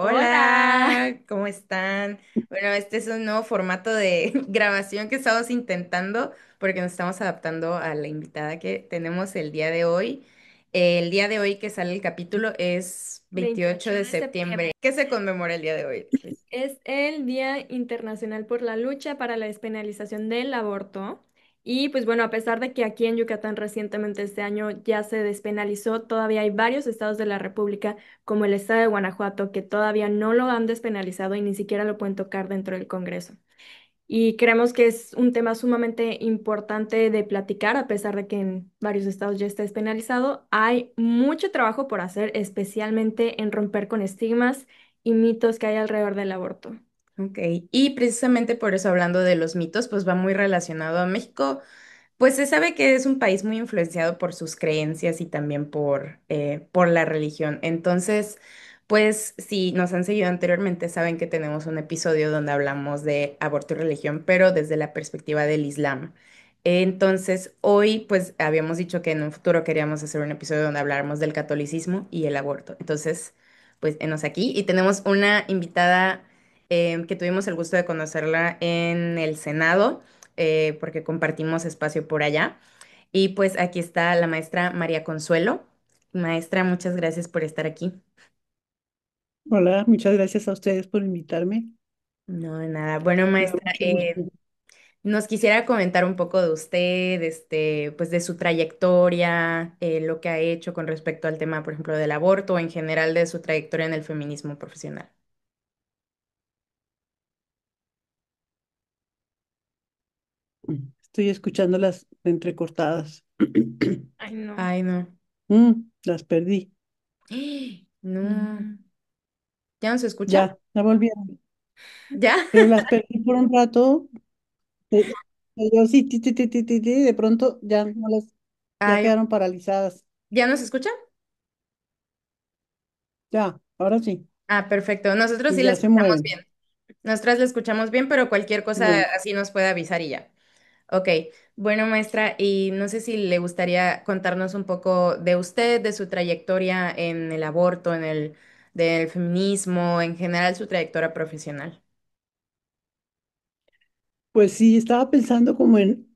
Hola. Hola, ¿cómo están? Bueno, este es un nuevo formato de grabación que estamos intentando porque nos estamos adaptando a la invitada que tenemos el día de hoy. El día de hoy que sale el capítulo es 28 28 de de septiembre septiembre. ¿Qué se conmemora el día de hoy, Cris? es el Día Internacional por la Lucha para la Despenalización del Aborto. Y pues bueno, a pesar de que aquí en Yucatán recientemente este año ya se despenalizó, todavía hay varios estados de la República, como el estado de Guanajuato, que todavía no lo han despenalizado y ni siquiera lo pueden tocar dentro del Congreso. Y creemos que es un tema sumamente importante de platicar, a pesar de que en varios estados ya está despenalizado. Hay mucho trabajo por hacer, especialmente en romper con estigmas y mitos que hay alrededor del aborto. Ok, y precisamente por eso hablando de los mitos, pues va muy relacionado a México. Pues se sabe que es un país muy influenciado por sus creencias y también por la religión. Entonces, pues si nos han seguido anteriormente, saben que tenemos un episodio donde hablamos de aborto y religión, pero desde la perspectiva del Islam. Entonces, hoy pues habíamos dicho que en un futuro queríamos hacer un episodio donde habláramos del catolicismo y el aborto. Entonces, pues enos aquí y tenemos una invitada que tuvimos el gusto de conocerla en el Senado porque compartimos espacio por allá. Y pues aquí está la maestra María Consuelo. Maestra, muchas gracias por estar aquí. Hola, muchas gracias a ustedes por invitarme. No, de nada. Bueno, Me da maestra, mucho gusto. nos quisiera comentar un poco de usted, pues de su trayectoria, lo que ha hecho con respecto al tema, por ejemplo, del aborto, o en general de su trayectoria en el feminismo profesional. Estoy escuchando las entrecortadas. Ay, no. Ay, no. Las perdí. No. ¿Ya no se escucha? Ya volvieron. ¿Ya? Pero las perdí por un rato. eh, Yo sí, de pronto ya no las, ya Ay, quedaron paralizadas. ¿ya no se escucha? Ya, ahora sí. Ah, perfecto. Nosotros Y sí la ya se escuchamos mueven. bien. Nosotras la escuchamos bien, pero cualquier cosa Bueno, así nos puede avisar y ya. Ok, bueno, maestra, y no sé si le gustaría contarnos un poco de usted, de su trayectoria en el aborto, del feminismo, en general su trayectoria profesional. pues sí, estaba pensando como en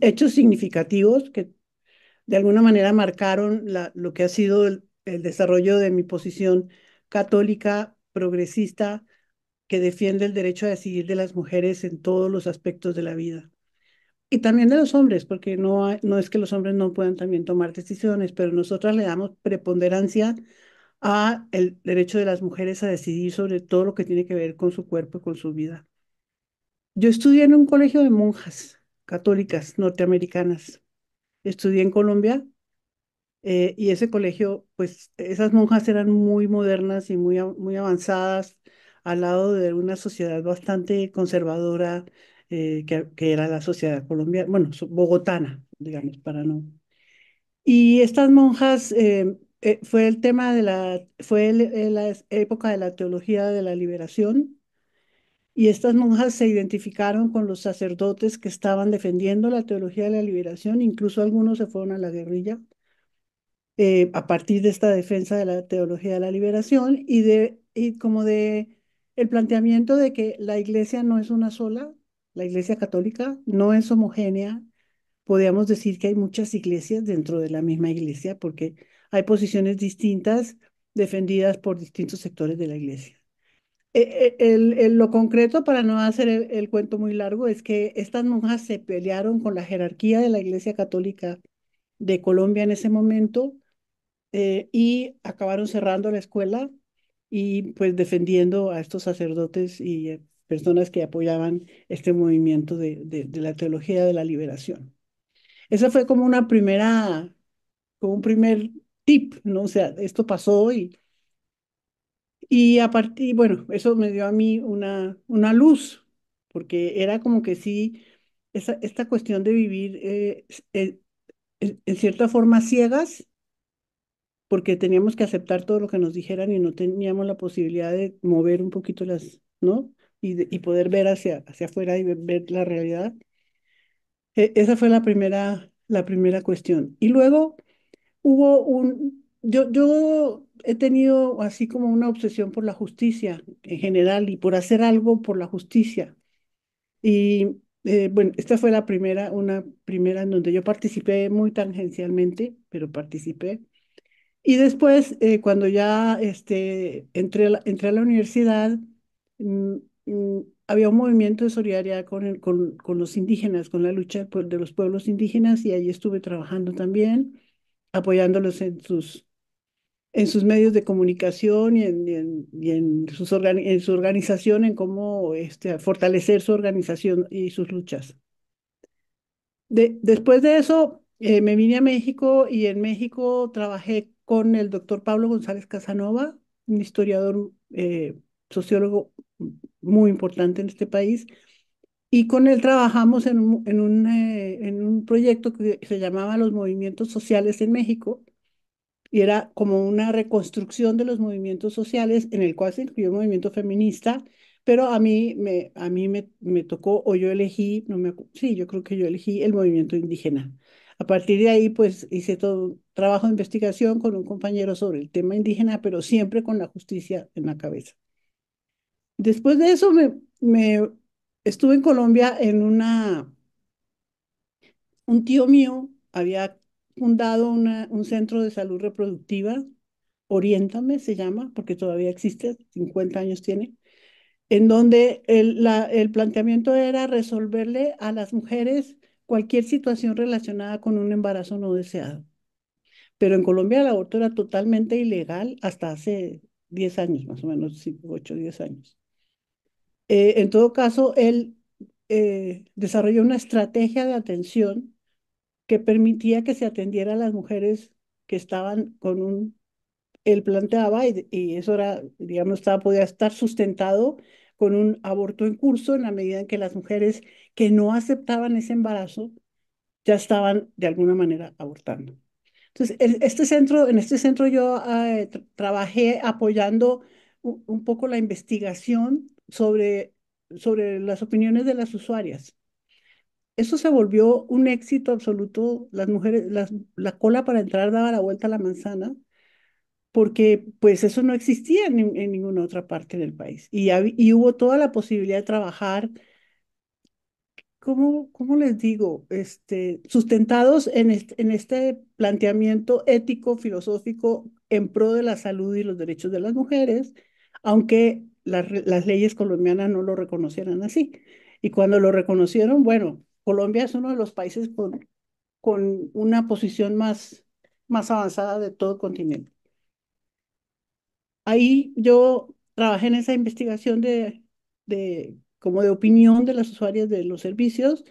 hechos significativos que de alguna manera marcaron lo que ha sido el desarrollo de mi posición católica, progresista, que defiende el derecho a decidir de las mujeres en todos los aspectos de la vida. Y también de los hombres, porque no es que los hombres no puedan también tomar decisiones, pero nosotras le damos preponderancia a el derecho de las mujeres a decidir sobre todo lo que tiene que ver con su cuerpo y con su vida. Yo estudié en un colegio de monjas católicas norteamericanas. Estudié en Colombia. Y ese colegio, pues esas monjas eran muy modernas y muy avanzadas al lado de una sociedad bastante conservadora que era la sociedad colombiana, bueno, bogotana, digamos, para no. Y estas monjas, fue el tema la época de la teología de la liberación, y estas monjas se identificaron con los sacerdotes que estaban defendiendo la teología de la liberación, incluso algunos se fueron a la guerrilla a partir de esta defensa de la teología de la liberación y como de el planteamiento de que la iglesia no es una sola, la iglesia católica no es homogénea. Podríamos decir que hay muchas iglesias dentro de la misma iglesia porque hay posiciones distintas defendidas por distintos sectores de la iglesia. Lo concreto, para no hacer el cuento muy largo, es que estas monjas se pelearon con la jerarquía de la iglesia católica de Colombia en ese momento, y acabaron cerrando la escuela y pues defendiendo a estos sacerdotes y personas que apoyaban este movimiento de la teología de la liberación. Esa fue como como un primer tip, ¿no? O sea, esto pasó y a partir, bueno, eso me dio a mí una luz, porque era como que sí, esta cuestión de vivir en cierta forma ciegas porque teníamos que aceptar todo lo que nos dijeran y no teníamos la posibilidad de mover un poquito ¿no? Y poder ver hacia afuera y ver la realidad. Esa fue la primera cuestión. Y luego hubo yo he tenido así como una obsesión por la justicia en general y por hacer algo por la justicia. Y bueno, esta fue una primera en donde yo participé muy tangencialmente, pero participé. Y después, cuando ya entré a la universidad, mm, había un movimiento de solidaridad con los indígenas, con la lucha de los pueblos indígenas, y allí estuve trabajando también, apoyándolos en sus medios de comunicación y en su organización, en cómo fortalecer su organización y sus luchas. Después de eso, me vine a México y en México trabajé con el doctor Pablo González Casanova, un historiador, sociólogo muy importante en este país. Y con él trabajamos en un proyecto que se llamaba Los Movimientos Sociales en México, y era como una reconstrucción de los movimientos sociales en el cual se incluyó el movimiento feminista, pero a mí me tocó, o yo elegí, no sí, yo creo que yo elegí el movimiento indígena. A partir de ahí, pues hice todo un trabajo de investigación con un compañero sobre el tema indígena, pero siempre con la justicia en la cabeza. Después de eso, estuve en Colombia un tío mío había fundado un centro de salud reproductiva. Oriéntame se llama, porque todavía existe, 50 años tiene, en donde el planteamiento era resolverle a las mujeres cualquier situación relacionada con un embarazo no deseado. Pero en Colombia el aborto era totalmente ilegal hasta hace 10 años, más o menos, 8 o 10 años. En todo caso, él desarrolló una estrategia de atención que permitía que se atendiera a las mujeres que estaban con él planteaba, y eso era, digamos, podía estar sustentado con un aborto en curso en la medida en que las mujeres que no aceptaban ese embarazo ya estaban de alguna manera abortando. Entonces, en este centro yo trabajé apoyando un poco la investigación sobre las opiniones de las usuarias. Eso se volvió un éxito absoluto. Las mujeres, la cola para entrar daba la vuelta a la manzana, porque pues eso no existía en ninguna otra parte del país. Y hubo toda la posibilidad de trabajar, ¿cómo les digo? Sustentados en este planteamiento ético, filosófico, en pro de la salud y los derechos de las mujeres, aunque las leyes colombianas no lo reconocieran así. Y cuando lo reconocieron, bueno, Colombia es uno de los países con una posición más avanzada de todo el continente. Ahí yo trabajé en esa investigación como de opinión de las usuarias de los servicios,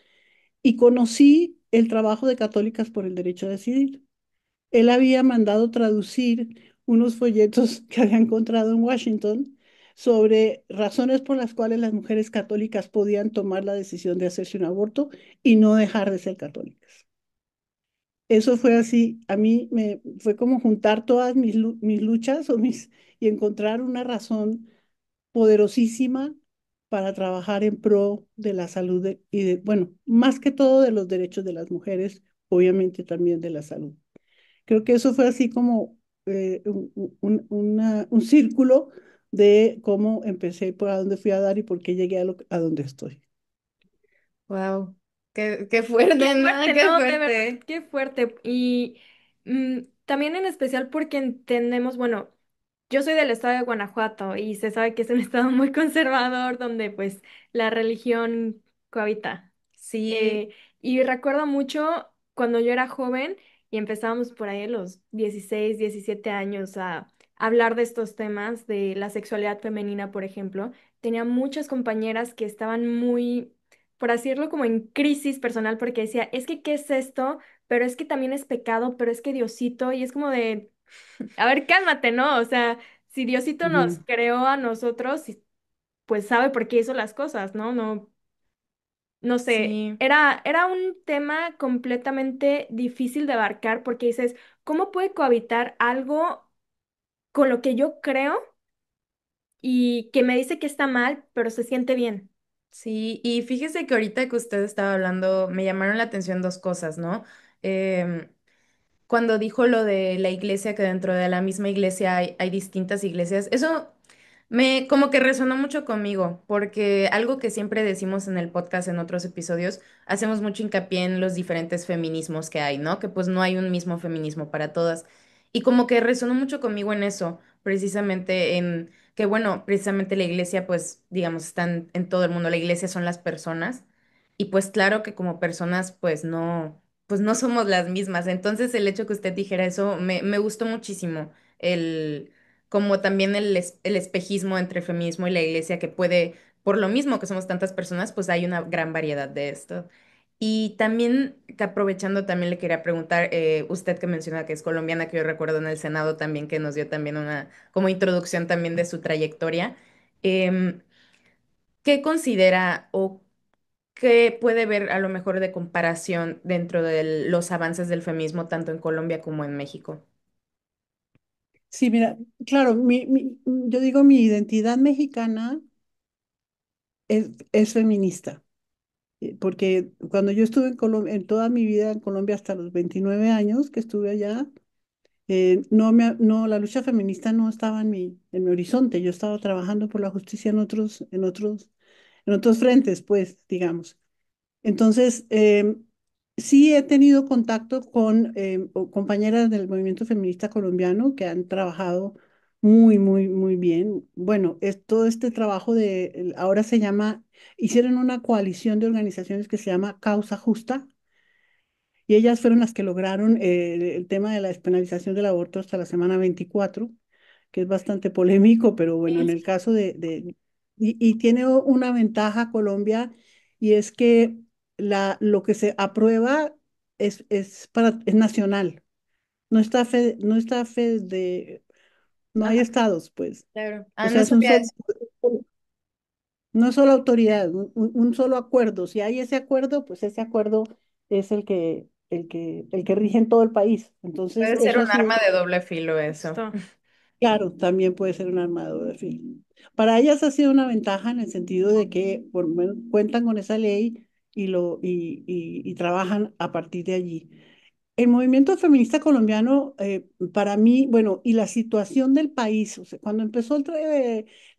y conocí el trabajo de Católicas por el Derecho a Decidir. Él había mandado traducir unos folletos que había encontrado en Washington sobre razones por las cuales las mujeres católicas podían tomar la decisión de hacerse un aborto y no dejar de ser católicas. Eso fue así, a mí me fue como juntar todas mis luchas y encontrar una razón poderosísima para trabajar en pro de la salud bueno, más que todo de los derechos de las mujeres, obviamente también de la salud. Creo que eso fue así como un círculo de cómo empecé, por a dónde fui a dar y por qué llegué a donde estoy. Wow, qué fuerte, ¿no? Fuerte, Qué no, de verdad, fuerte. qué fuerte. Y también en especial porque entendemos, bueno, yo soy del estado de Guanajuato y se sabe que es un estado muy conservador donde pues la religión cohabita. Sí, Eh, y recuerdo mucho cuando yo era joven y empezábamos por ahí a los 16 17 años a hablar de estos temas, de la sexualidad femenina, por ejemplo. Tenía muchas compañeras que estaban muy, por así decirlo, como en crisis personal porque decía, es que, ¿qué es esto? Pero es que también es pecado, pero es que Diosito, y es como de, a ver, cálmate, ¿no? O sea, si Diosito nos Ujú. creó a nosotros, pues sabe por qué hizo las cosas, ¿no? No, no sé, sí, era un tema completamente difícil de abarcar porque dices, ¿cómo puede cohabitar algo con lo que yo creo y que me dice que está mal, pero se siente bien? sí. Y fíjese que ahorita que usted estaba hablando, me llamaron la atención dos cosas, ¿no? Em, cuando dijo lo de la iglesia, que dentro de la misma iglesia hay distintas iglesias, eso me como que resonó mucho conmigo, porque algo que siempre decimos en el podcast en otros episodios, hacemos mucho hincapié en los diferentes feminismos que hay, ¿no? Que pues no hay un mismo feminismo para todas. Y como que resonó mucho conmigo en eso, precisamente en que, bueno, precisamente la iglesia, pues, digamos, están en todo el mundo, la iglesia son las personas, y pues claro que como personas, pues no somos las mismas. Entonces el hecho que usted dijera eso me gustó muchísimo, el, como también el espejismo entre el feminismo y la iglesia, que puede, por lo mismo que somos tantas personas, pues hay una gran variedad de esto. Y también, que aprovechando, también le quería preguntar, usted que menciona que es colombiana, que yo recuerdo en el Senado también que nos dio también una como introducción también de su trayectoria, em, ¿qué considera o qué puede ver a lo mejor de comparación dentro de los avances del feminismo tanto en Colombia como en México? Sí, mira, claro, yo digo mi identidad mexicana es feminista, porque cuando yo estuve en Colombia, en toda mi vida en Colombia hasta los 29 años que estuve allá, no, la lucha feminista no estaba en mi horizonte. Yo estaba trabajando por la justicia en otros frentes, pues, digamos. Entonces, sí he tenido contacto con compañeras del movimiento feminista colombiano que han trabajado muy bien. Bueno, todo este trabajo ahora hicieron una coalición de organizaciones que se llama Causa Justa, y ellas fueron las que lograron el tema de la despenalización del aborto hasta la semana 24, que es bastante polémico, pero bueno, en el caso y tiene una ventaja Colombia, y es que lo que se aprueba es nacional, no hay Ajá, estados, pues. claro. O Ah, no sea, sabía eso. no es solo autoridad, un solo acuerdo. Si hay ese acuerdo, pues ese acuerdo es el que rige en todo el país. Entonces, Puede ser eso un ha sido. arma de doble filo eso. Justo. Claro, también puede ser un arma de filo. Para ellas ha sido una ventaja en el sentido de que por lo menos cuentan con esa ley y trabajan a partir de allí. El movimiento feminista colombiano, para mí, bueno, y la situación del país, o sea, cuando empezó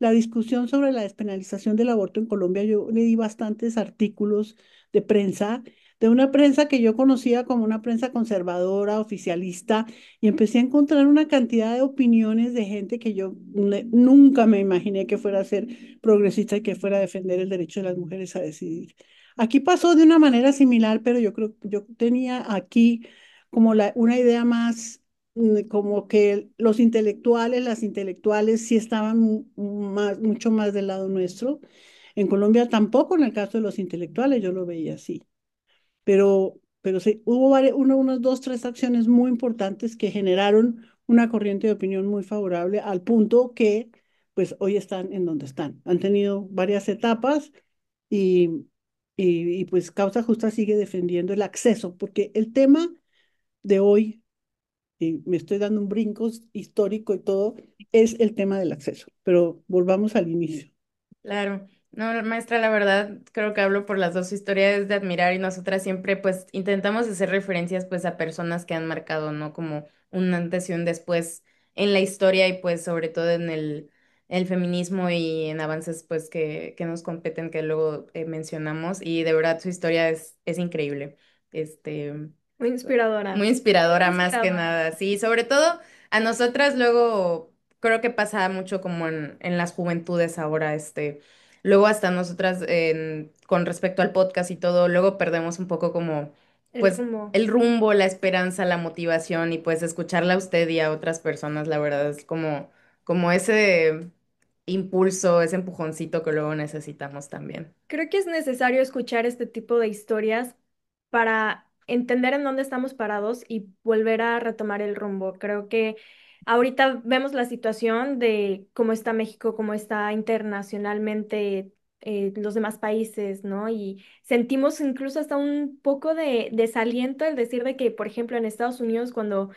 la discusión sobre la despenalización del aborto en Colombia, yo leí bastantes artículos de prensa, de una prensa que yo conocía como una prensa conservadora, oficialista, y empecé a encontrar una cantidad de opiniones de gente que yo nunca me imaginé que fuera a ser progresista y que fuera a defender el derecho de las mujeres a decidir. Aquí pasó de una manera similar, pero yo creo que yo tenía aquí como una idea más, como que los intelectuales, las intelectuales sí estaban mucho más del lado nuestro. En Colombia tampoco, en el caso de los intelectuales, yo lo veía así. Pero sí, hubo unas dos, tres acciones muy importantes que generaron una corriente de opinión muy favorable al punto que pues hoy están en donde están. Han tenido varias etapas y, y pues Causa Justa sigue defendiendo el acceso, porque el tema de hoy, y me estoy dando un brinco histórico y todo, es el tema del acceso. Pero volvamos al inicio. Claro. No, maestra, la verdad, creo que hablo por las dos historias de admirar y nosotras siempre pues intentamos hacer referencias pues a personas que han marcado, ¿no? Como un antes y un después en la historia y pues sobre todo en el feminismo y en avances pues que nos competen que luego mencionamos y de verdad su historia es increíble. Este, Muy muy inspiradora. Muy inspiradora más que inspiradora. nada, sí, sobre todo a nosotras luego creo que pasa mucho como en las juventudes ahora, luego hasta nosotras con respecto al podcast y todo, luego perdemos un poco como El pues rumbo. el rumbo, la esperanza, la motivación y pues escucharla a usted y a otras personas, la verdad es como ese impulso, ese empujoncito que luego necesitamos también. Creo que es necesario escuchar este tipo de historias para entender en dónde estamos parados y volver a retomar el rumbo. Creo que ahorita vemos la situación de cómo está México, cómo está internacionalmente los demás países, ¿no? Y sentimos incluso hasta un poco de desaliento el decir de que, por ejemplo, en Estados Unidos, cuando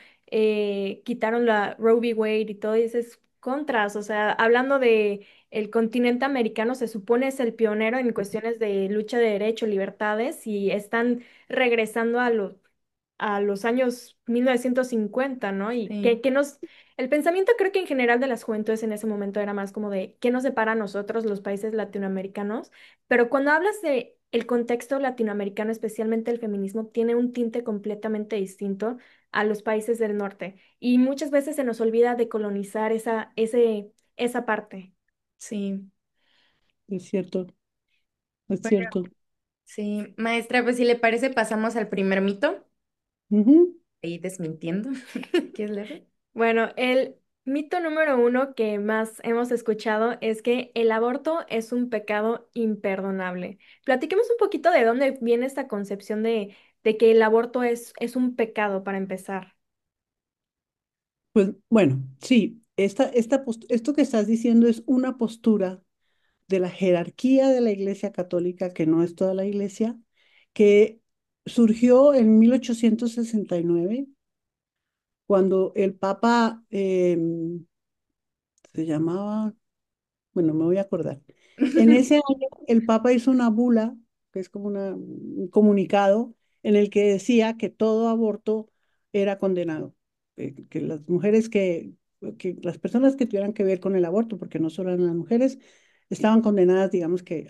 quitaron la Roe v. Wade y todo, dices contras, o sea, hablando de el continente americano se supone es el pionero en cuestiones de lucha de derechos, libertades, y están regresando a los años 1950, ¿no? Y Sí, el pensamiento creo que en general de las juventudes en ese momento era más como de qué nos separa a nosotros, los países latinoamericanos, pero cuando hablas de el contexto latinoamericano, especialmente el feminismo, tiene un tinte completamente distinto a los países del norte y muchas veces se nos olvida de colonizar esa parte. sí. Es cierto, es Bueno, cierto. sí. Maestra, pues si le parece, pasamos al primer mito. Ujú. Ahí desmintiendo. ¿Quieres leerlo? Bueno, el mito número uno que más hemos escuchado es que el aborto es un pecado imperdonable. Platiquemos un poquito de dónde viene esta concepción de que el aborto es un pecado para empezar. Pues bueno, sí, esto que estás diciendo es una postura de la jerarquía de la Iglesia Católica, que no es toda la Iglesia, que surgió en 1869, cuando el Papa se llamaba, bueno, me voy a acordar. En ese año el Papa hizo una bula, que es como un comunicado, en el que decía que todo aborto era condenado, que las mujeres que las personas que tuvieran que ver con el aborto, porque no solo eran las mujeres, estaban condenadas, digamos que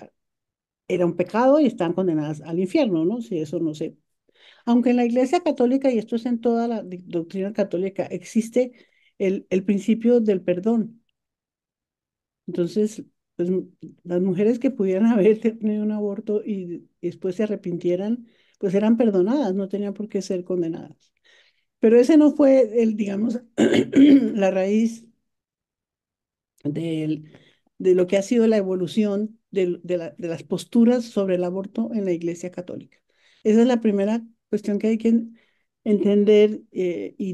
era un pecado y estaban condenadas al infierno, ¿no? Si eso no sé. Aunque en la Iglesia Católica, y esto es en toda la doctrina católica, existe el principio del perdón. Entonces, pues, las mujeres que pudieran haber tenido un aborto y después se arrepintieran, pues eran perdonadas, no tenían por qué ser condenadas. Pero ese no fue digamos, la raíz del- de lo que ha sido la evolución de las posturas sobre el aborto en la Iglesia Católica. Esa es la primera cuestión que hay que entender y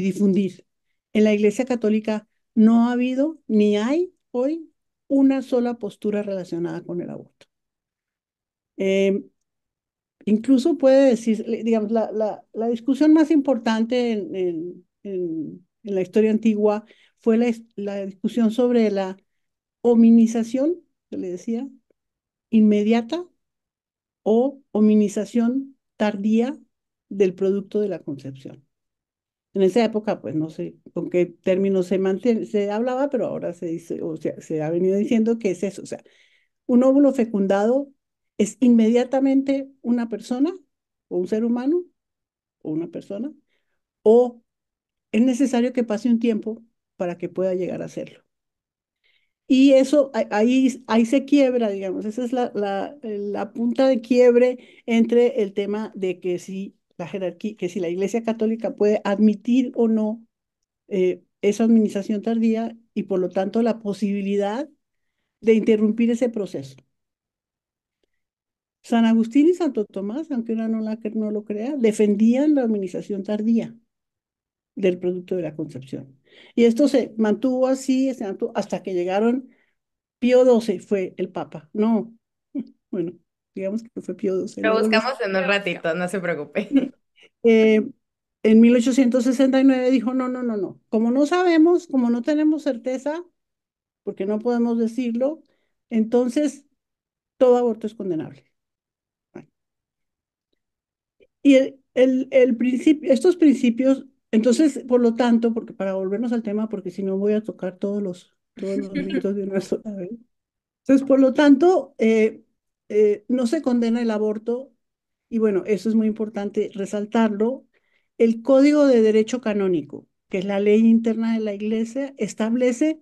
difundir. En la Iglesia Católica no ha habido ni hay hoy una sola postura relacionada con el aborto. Eh, Incluso puede decir, digamos, la discusión más importante en la historia antigua fue la discusión sobre la hominización, que le decía, inmediata o hominización tardía del producto de la concepción. En esa época, pues no sé con qué términos se hablaba, pero ahora se dice, o sea, se ha venido diciendo que es eso. O sea, un óvulo fecundado es inmediatamente una persona o un ser humano o una persona, o es necesario que pase un tiempo para que pueda llegar a serlo. Y eso ahí se quiebra, digamos, esa es la punta de quiebre entre el tema de que si la jerarquía, que si la Iglesia Católica puede admitir o no esa administración tardía y por lo tanto la posibilidad de interrumpir ese proceso. San Agustín y Santo Tomás, aunque uno no lo crea, defendían la administración tardía del producto de la concepción. Y esto se mantuvo así hasta que llegaron Pío XII fue el Papa. No, bueno, digamos que fue Pío XII. Lo Luego buscamos en un ratito, no se preocupe. eh, en 1869 dijo, no, no, no, no. Como no sabemos, como no tenemos certeza, porque no podemos decirlo, entonces todo aborto es condenable. Y el principio, estos principios, entonces, por lo tanto, porque para volvernos al tema, porque si no voy a tocar todos los mitos de una sola vez. Entonces, por lo tanto, no se condena el aborto, y bueno, eso es muy importante resaltarlo. El Código de Derecho Canónico, que es la ley interna de la Iglesia, establece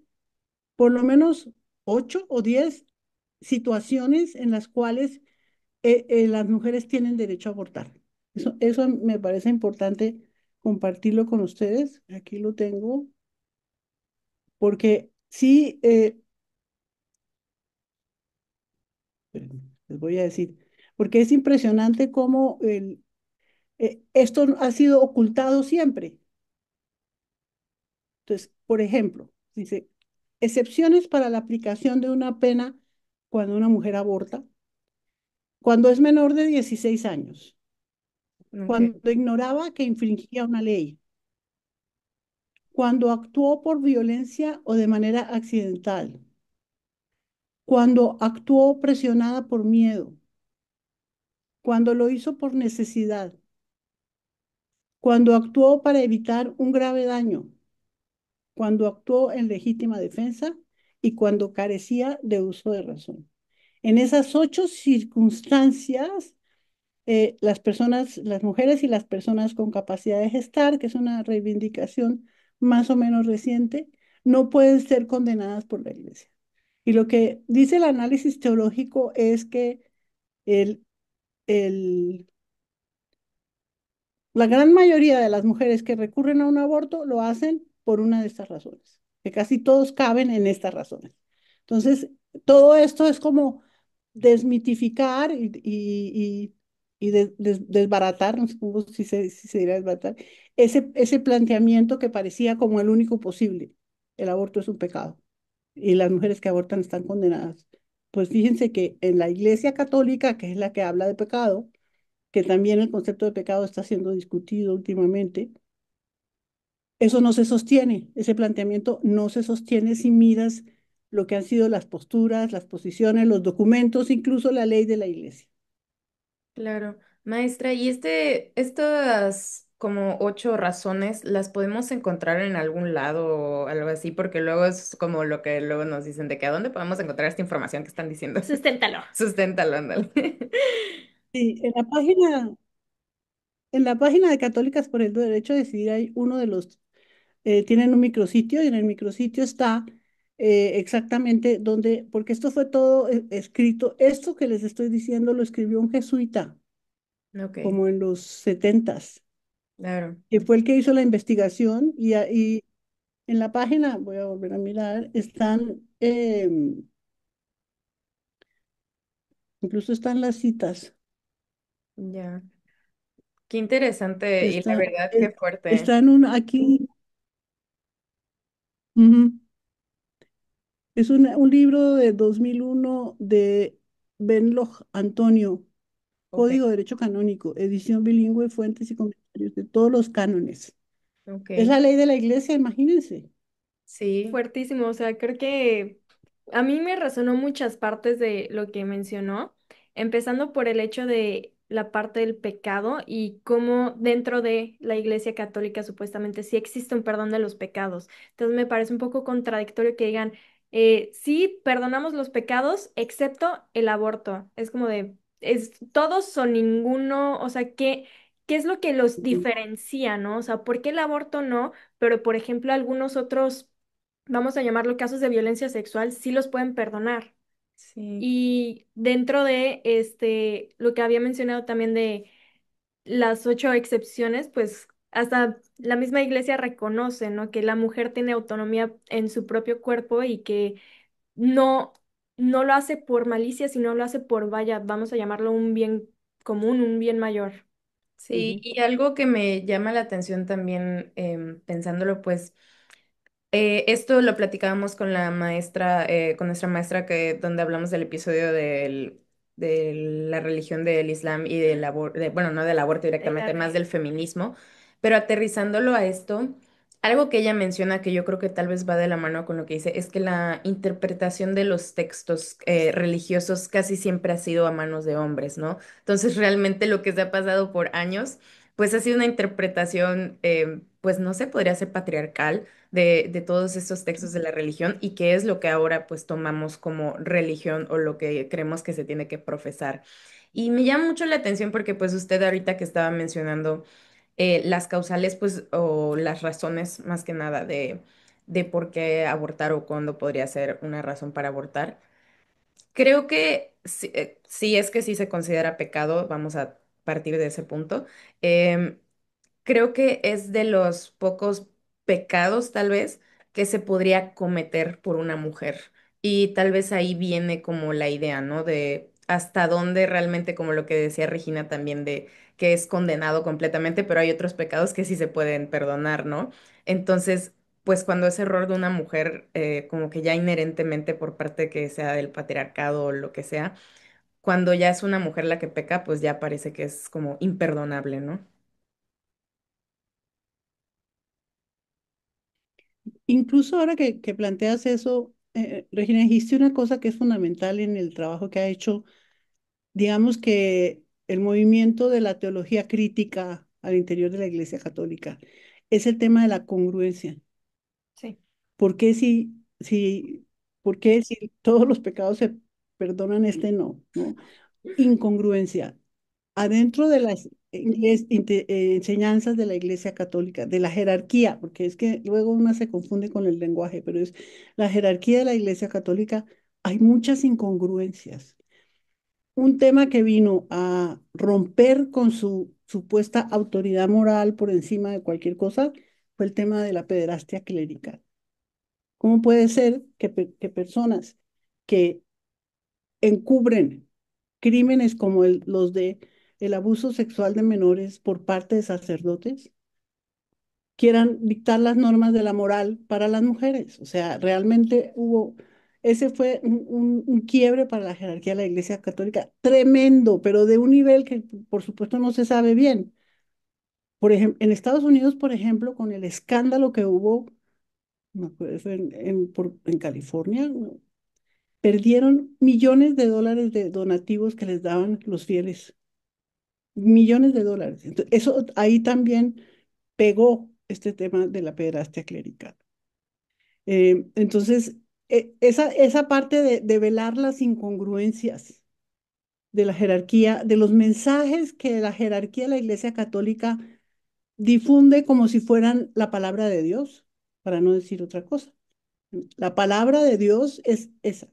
por lo menos 8 o 10 situaciones en las cuales las mujeres tienen derecho a abortar. Eso me parece importante compartirlo con ustedes. Aquí lo tengo, porque sí, les voy a decir, porque es impresionante cómo esto ha sido ocultado siempre. Entonces, por ejemplo, dice, excepciones para la aplicación de una pena cuando una mujer aborta, cuando es menor de 16 años, Ok. cuando ignoraba que infringía una ley, cuando actuó por violencia o de manera accidental, cuando actuó presionada por miedo, cuando lo hizo por necesidad, cuando actuó para evitar un grave daño, cuando actuó en legítima defensa y cuando carecía de uso de razón. En esas 8 circunstancias, las personas, las mujeres y las personas con capacidad de gestar, que es una reivindicación más o menos reciente, no pueden ser condenadas por la Iglesia. Y lo que dice el análisis teológico es que el, el, la gran mayoría de las mujeres que recurren a un aborto lo hacen por una de estas razones, que casi todos caben en estas razones. Entonces, todo esto es como desmitificar y desbaratar, no sé cómo si se dirá desbaratar, ese planteamiento que parecía como el único posible. El aborto es un pecado y las mujeres que abortan están condenadas. Pues fíjense que en la Iglesia Católica, que es la que habla de pecado, que también el concepto de pecado está siendo discutido últimamente, eso no se sostiene, ese planteamiento no se sostiene si miras lo que han sido las posturas, las posiciones, los documentos, incluso la ley de la Iglesia. Claro, maestra, ¿y estas como 8 razones las podemos encontrar en algún lado o algo así? Porque luego es como lo que luego nos dicen de que a dónde podemos encontrar esta información que están diciendo. Susténtalo. Susténtalo, ándale. Sí, en la página de Católicas por el Derecho a Decidir hay uno de los, tienen un micrositio y en el micrositio está exactamente donde, porque esto fue todo escrito, esto que les estoy diciendo lo escribió un jesuita, Ok, como en los setentas, claro, que fue el que hizo la investigación y en la página, voy a volver a mirar, incluso están las citas, ya. Qué interesante y la está, verdad qué eh, fuerte. está en aquí, ujú. Es un libro de 2001 de Benloj Antonio, Ok, Código de Derecho Canónico, edición bilingüe, fuentes y comentarios de todos los cánones. Es ok. la ley de la iglesia, imagínense. Sí, Fuertísimo, o sea, creo que a mí me resonó muchas partes de lo que mencionó, empezando por el hecho de la parte del pecado y cómo dentro de la Iglesia Católica supuestamente sí existe un perdón de los pecados. Entonces me parece un poco contradictorio que digan, sí, perdonamos los pecados, excepto el aborto. Es como de, es todos o ninguno, o sea, ¿qué es lo que los diferencia, ¿no? O sea, ¿por qué el aborto no? Pero, por ejemplo, algunos otros, vamos a llamarlo casos de violencia sexual, sí los pueden perdonar. sí, Y dentro de lo que había mencionado también de las 8 excepciones, pues hasta la misma iglesia reconoce, ¿no? Que la mujer tiene autonomía en su propio cuerpo y que no, no lo hace por malicia, sino lo hace por, vaya, vamos a llamarlo un bien común, un bien mayor. sí. Ujú. Y algo que me llama la atención también, pensándolo, pues. Esto lo platicábamos con la maestra, con nuestra maestra donde hablamos del episodio de la religión del Islam y del aborto, bueno, no del aborto directamente, más del feminismo, pero aterrizándolo a esto, algo que ella menciona que yo creo que tal vez va de la mano con lo que dice, es que la interpretación de los textos religiosos casi siempre ha sido a manos de hombres, ¿no? Entonces realmente lo que se ha pasado por años, pues ha sido una interpretación, pues no sé, podría ser patriarcal de todos estos textos de la religión y qué es lo que ahora pues tomamos como religión o lo que creemos que se tiene que profesar. Y me llama mucho la atención porque pues usted ahorita que estaba mencionando las causales pues o las razones más que nada de por qué abortar o cuándo podría ser una razón para abortar. Creo que si es que sí se considera pecado, vamos a partir de ese punto. em, Creo que es de los pocos pecados, tal vez, que se podría cometer por una mujer. Y tal vez ahí viene como la idea, ¿no? De hasta dónde realmente, como lo que decía Regina también, de que es condenado completamente, pero hay otros pecados que sí se pueden perdonar, ¿no? Entonces, pues cuando es error de una mujer, como que ya inherentemente por parte que sea del patriarcado o lo que sea, cuando ya es una mujer la que peca, pues ya parece que es como imperdonable, ¿no? Incluso ahora que planteas eso, Regina, dijiste una cosa que es fundamental en el trabajo que ha hecho, digamos que el movimiento de la teología crítica al interior de la Iglesia Católica es el tema de la congruencia. Sí. ¿Por qué por qué si todos los pecados se perdonan, este no, ¿no? Incongruencia. Adentro de las enseñanzas de la Iglesia Católica, de la jerarquía, porque es que luego una se confunde con el lenguaje, pero es la jerarquía de la Iglesia Católica, hay muchas incongruencias. Un tema que vino a romper con su supuesta autoridad moral por encima de cualquier cosa fue el tema de la pederastia clerical. ¿Cómo puede ser que personas que encubren crímenes como los de el abuso sexual de menores por parte de sacerdotes quieran dictar las normas de la moral para las mujeres? O sea, realmente ese fue un quiebre para la jerarquía de la Iglesia Católica tremendo, pero de un nivel que por supuesto no se sabe bien. Por ejemplo, en Estados Unidos, por ejemplo, con el escándalo que hubo, me acuerdo, fue en California, ¿no? Perdieron millones de dólares de donativos que les daban los fieles, millones de dólares. Entonces, eso ahí también pegó este tema de la pederastia clerical. Entonces, esa parte de velar las incongruencias de la jerarquía, de los mensajes que la jerarquía de la Iglesia Católica difunde como si fueran la palabra de Dios, para no decir otra cosa. La palabra de Dios es esa.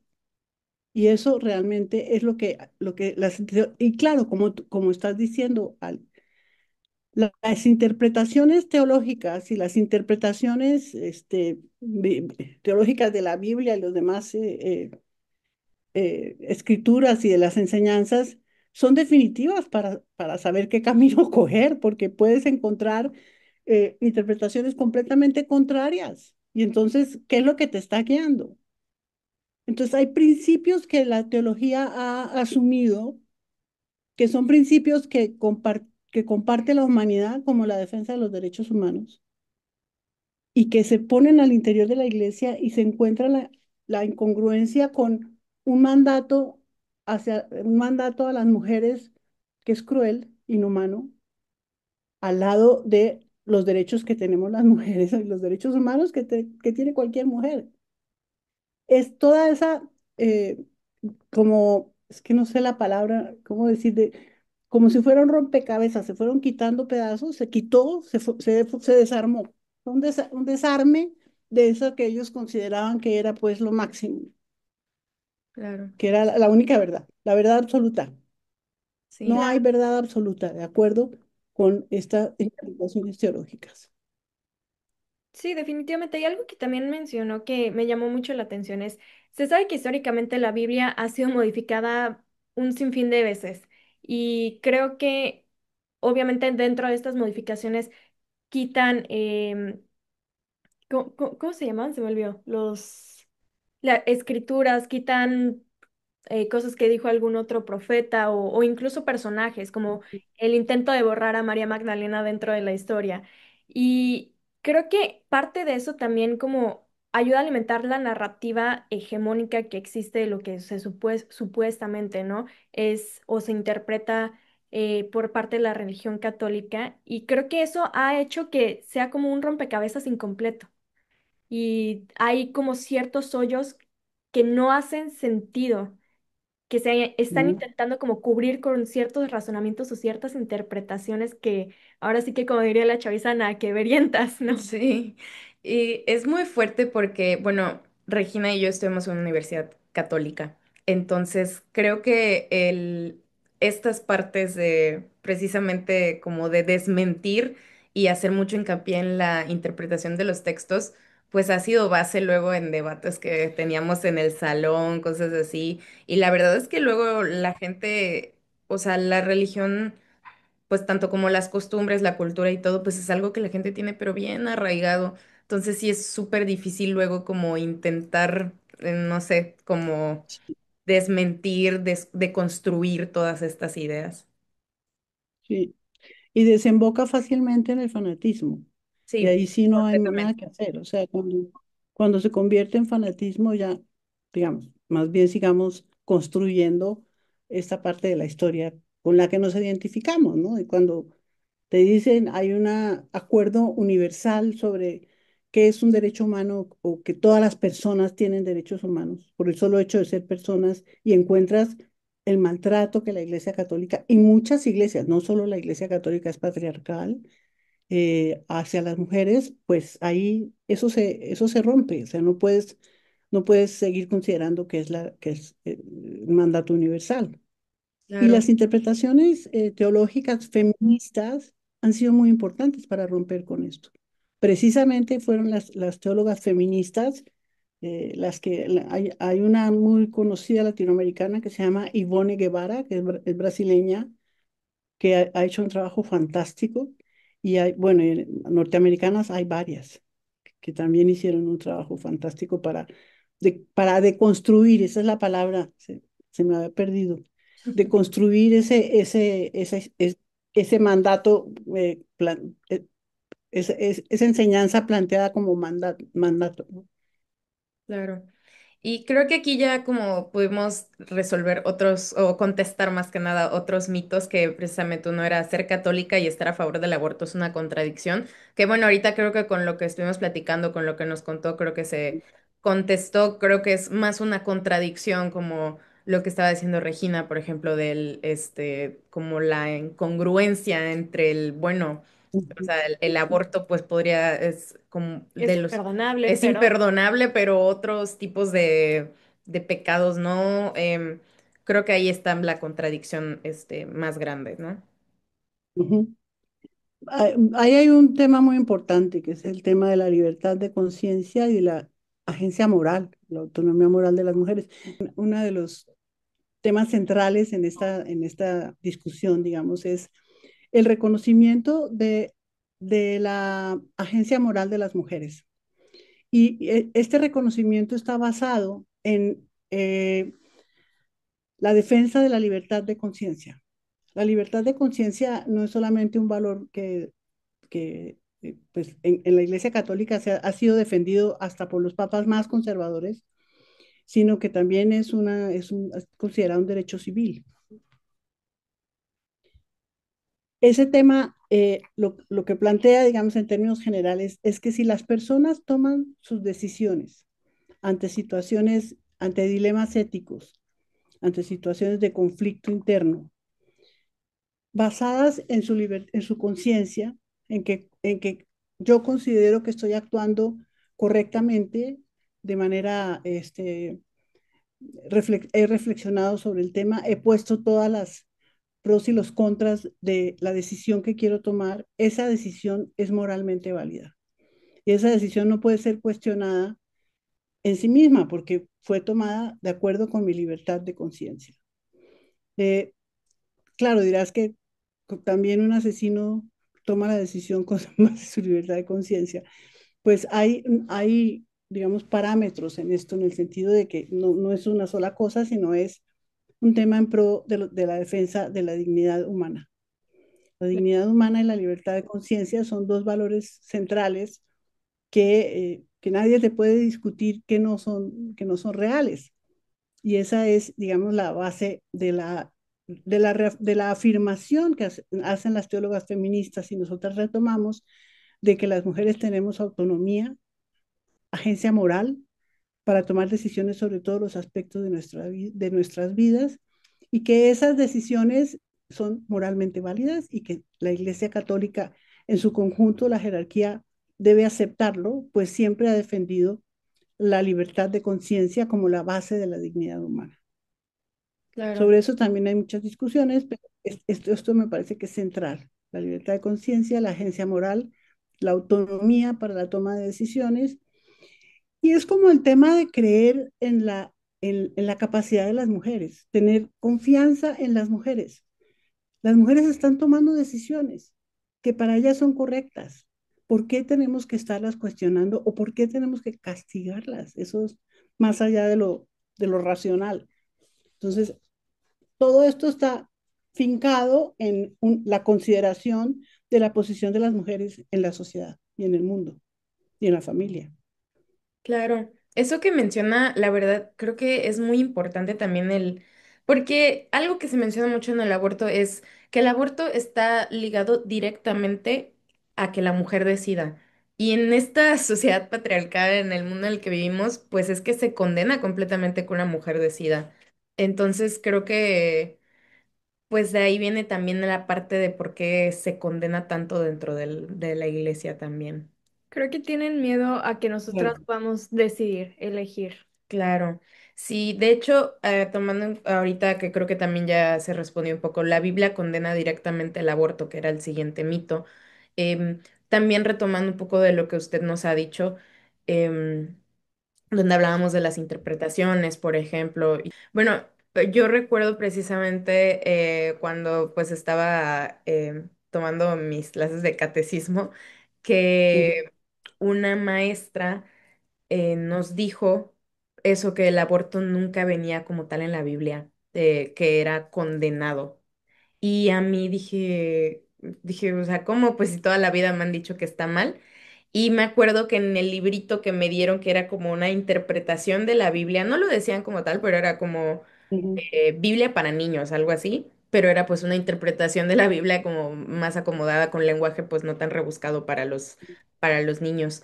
Y eso realmente es lo que y claro, como estás diciendo, las interpretaciones teológicas y las interpretaciones teológicas de la Biblia y los demás escrituras y de las enseñanzas son definitivas para saber qué camino coger, porque puedes encontrar interpretaciones completamente contrarias. Y entonces, ¿qué es lo que te está guiando? Entonces, hay principios que la teología ha asumido, que son principios que comparte la humanidad, como la defensa de los derechos humanos, y que se ponen al interior de la iglesia y se encuentra la incongruencia con un mandato a las mujeres que es cruel, inhumano, al lado de los derechos que tenemos las mujeres y los derechos humanos que tiene cualquier mujer. Es toda esa, eh, es que no sé la palabra, ¿cómo decir? Como si fuera un rompecabezas, se fueron quitando pedazos, se quitó, se desarmó. Un desarme de eso que ellos consideraban que era pues lo máximo, Claro. que era la única verdad, la verdad absoluta. Sí. No hay Claro. verdad absoluta, de acuerdo con estas interpretaciones teológicas. Sí, definitivamente. Y algo que también mencionó que me llamó mucho la atención es, se sabe que históricamente la Biblia ha sido modificada un sinfín de veces y creo que obviamente dentro de estas modificaciones quitan, ¿cómo se llaman? Se me olvidó. Las escrituras, quitan cosas que dijo algún otro profeta o incluso personajes, como el intento de borrar a María Magdalena dentro de la historia. Y creo que parte de eso también como ayuda a alimentar la narrativa hegemónica que existe de lo que supuestamente, ¿no? Es o se interpreta por parte de la religión católica. Y creo que eso ha hecho que sea como un rompecabezas incompleto. Y hay como ciertos hoyos que no hacen sentido que se están ¿No? intentando como cubrir con ciertos razonamientos o ciertas interpretaciones que ahora sí que como diría la chaviza, nada que verientas, ¿no? Sí, y es muy fuerte porque, bueno, Regina y yo estudiamos en una universidad católica, entonces creo que estas partes de precisamente como de desmentir y hacer mucho hincapié en la interpretación de los textos, pues ha sido base luego en debates que teníamos en el salón, cosas así, y la verdad es que luego la gente, o sea, la religión pues tanto como las costumbres, la cultura y todo, pues es algo que la gente tiene pero bien arraigado. Entonces sí es súper difícil luego como intentar, no sé, como desmentir, deconstruir todas estas ideas. Sí. Y desemboca fácilmente en el fanatismo. Y Sí, ahí sí no hay nada completamente. que hacer. O sea, cuando se convierte en fanatismo, ya, digamos, más bien sigamos construyendo esta parte de la historia con la que nos identificamos, ¿no? Y cuando Te dicen, hay un acuerdo universal sobre qué es un derecho humano o que todas las personas tienen derechos humanos por el solo hecho de ser personas y encuentras el maltrato que la Iglesia Católica y muchas iglesias, no solo la Iglesia Católica es patriarcal, hacia las mujeres, pues ahí eso se rompe, o sea, no puedes seguir considerando que es un mandato universal. Y Claro. las interpretaciones teológicas feministas han sido muy importantes para romper con esto. Precisamente fueron las teólogas feministas las que hay una muy conocida latinoamericana que se llama Ivone Guevara, que es brasileña, que ha hecho un trabajo fantástico. Y hay, bueno, y norteamericanas hay varias que también hicieron un trabajo fantástico para deconstruir, esa es la palabra, se me había perdido, deconstruir ese mandato, esa enseñanza planteada como mandato, ¿no? Claro. Y creo que aquí ya como pudimos resolver otros o contestar más que nada otros mitos que precisamente uno era ser católica y estar a favor del aborto es una contradicción. Que bueno, ahorita creo que con lo que estuvimos platicando, con lo que nos contó, creo que se contestó, creo que es más una contradicción como lo que estaba diciendo Regina, por ejemplo, del como la incongruencia entre el, bueno, o Ujú, sea, el aborto pues podría, es como Es de los imperdonable, es pero imperdonable, pero otros tipos de pecados no. Creo que ahí está la contradicción más grande, ¿no? ujú. Ahí hay un tema muy importante, que es el tema de la libertad de conciencia y de la agencia moral, la autonomía moral de las mujeres. Uno de los temas centrales en esta discusión, digamos, es el reconocimiento de la agencia moral de las mujeres. Y este reconocimiento está basado en la defensa de la libertad de conciencia. La libertad de conciencia no es solamente un valor que pues, en la Iglesia Católica ha sido defendido hasta por los papas más conservadores, sino que también es considerado un derecho civil. Ese tema, lo que plantea, digamos, en términos generales, es que si las personas toman sus decisiones ante situaciones, ante dilemas éticos, ante situaciones de conflicto interno, basadas en en su conciencia, en que yo considero que estoy actuando correctamente, de manera, he reflexionado sobre el tema, he puesto todas las pros y los contras de la decisión que quiero tomar, esa decisión es moralmente válida. Y esa decisión no puede ser cuestionada en sí misma porque fue tomada de acuerdo con mi libertad de conciencia. Eh, claro, dirás que también un asesino toma la decisión con más de su libertad de conciencia. Pues hay, digamos, parámetros en esto, en el sentido de que no es una sola cosa, sino es un tema en pro de la defensa de la dignidad humana. La dignidad humana y la libertad de conciencia son dos valores centrales que nadie te puede discutir que no son reales. Y esa es, digamos, la base de la afirmación que hacen las teólogas feministas y nosotras retomamos de que las mujeres tenemos autonomía, agencia moral para tomar decisiones sobre todos los aspectos de de nuestras vidas y que esas decisiones son moralmente válidas y que la Iglesia Católica en su conjunto, la jerarquía, debe aceptarlo, pues siempre ha defendido la libertad de conciencia como la base de la dignidad humana. Claro. Sobre eso también hay muchas discusiones, pero esto me parece que es central. La libertad de conciencia, la agencia moral, la autonomía para la toma de decisiones. Y es como el tema de creer en en la capacidad de las mujeres, tener confianza en las mujeres. Las mujeres están tomando decisiones que para ellas son correctas. ¿Por qué tenemos que estarlas cuestionando o por qué tenemos que castigarlas? Eso es más allá de lo racional. Entonces, todo esto está fincado en la consideración de la posición de las mujeres en la sociedad y en el mundo y en la familia. Claro, eso que menciona, la verdad, creo que es muy importante también porque algo que se menciona mucho en el aborto es que el aborto está ligado directamente a que la mujer decida. Y en esta sociedad patriarcal, en el mundo en el que vivimos, pues es que se condena completamente que una mujer decida. Entonces creo que pues de ahí viene también la parte de por qué se condena tanto dentro de la iglesia también. Creo que tienen miedo a que nosotras Claro. podamos decidir, elegir. Claro, sí, de hecho, ahorita que creo que también ya se respondió un poco, la Biblia condena directamente el aborto, que era el siguiente mito. También retomando un poco de lo que usted nos ha dicho, em, donde hablábamos de las interpretaciones, por ejemplo. Bueno, yo recuerdo precisamente cuando pues estaba tomando mis clases de catecismo, Ujú, que una maestra nos dijo eso, que el aborto nunca venía como tal en la Biblia, que era condenado. Y a mí dije, o sea, ¿cómo? Pues si toda la vida me han dicho que está mal. Y me acuerdo que en el librito que me dieron, que era como una interpretación de la Biblia, no lo decían como tal, pero era como ujú, Biblia para niños, algo así. Pero era pues una interpretación de la Biblia como más acomodada con lenguaje pues no tan rebuscado para los niños.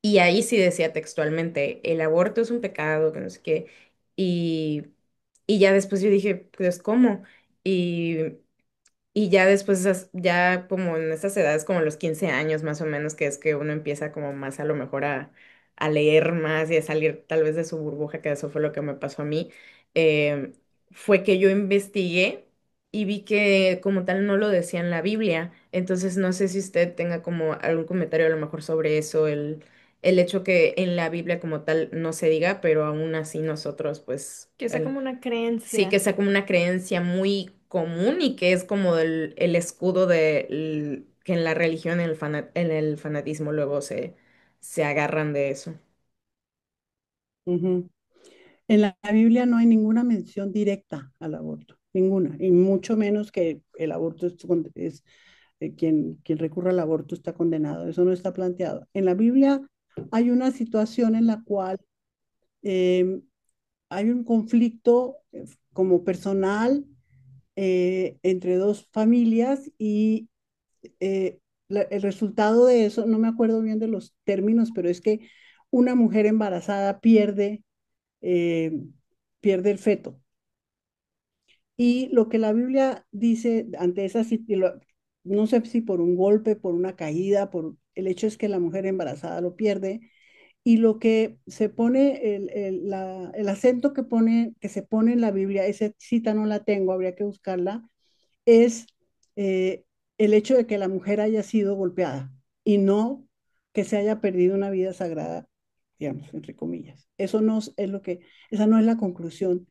Y ahí sí decía textualmente, el aborto es un pecado, que no sé qué. Y, y ya después yo dije, pues, ¿cómo? Y, y ya después, ya como en esas edades, como los 15 años más o menos, que es que uno empieza como más a lo mejor a leer más y a salir tal vez de su burbuja, que eso fue lo que me pasó a mí, eh, fue que yo investigué y vi que como tal no lo decía en la Biblia. Entonces no sé si usted tenga como algún comentario a lo mejor sobre eso, el hecho que en la Biblia como tal no se diga, pero aún así nosotros pues... Que sea como una Sí, creencia. que sea como una creencia muy común y que es como el escudo que en la religión, en el fanatismo luego se agarran de eso. ujú. En la Biblia no hay ninguna mención directa al aborto, ninguna, y mucho menos que el aborto quien recurra al aborto está condenado, eso no está planteado. En la Biblia hay una situación en la cual eh, hay un conflicto como personal entre dos familias y eh, el resultado de eso, no me acuerdo bien de los términos, pero es que una mujer embarazada eh, pierde el feto. Y lo que la Biblia dice ante esa situación, no sé si por un golpe, por una caída, por el hecho es que la mujer embarazada lo pierde. Y lo que se pone, el acento que se pone en la Biblia, esa cita no la tengo, habría que buscarla, es eh, el hecho de que la mujer haya sido golpeada y no que se haya perdido una vida sagrada, digamos, entre comillas. Eso no es esa no es la conclusión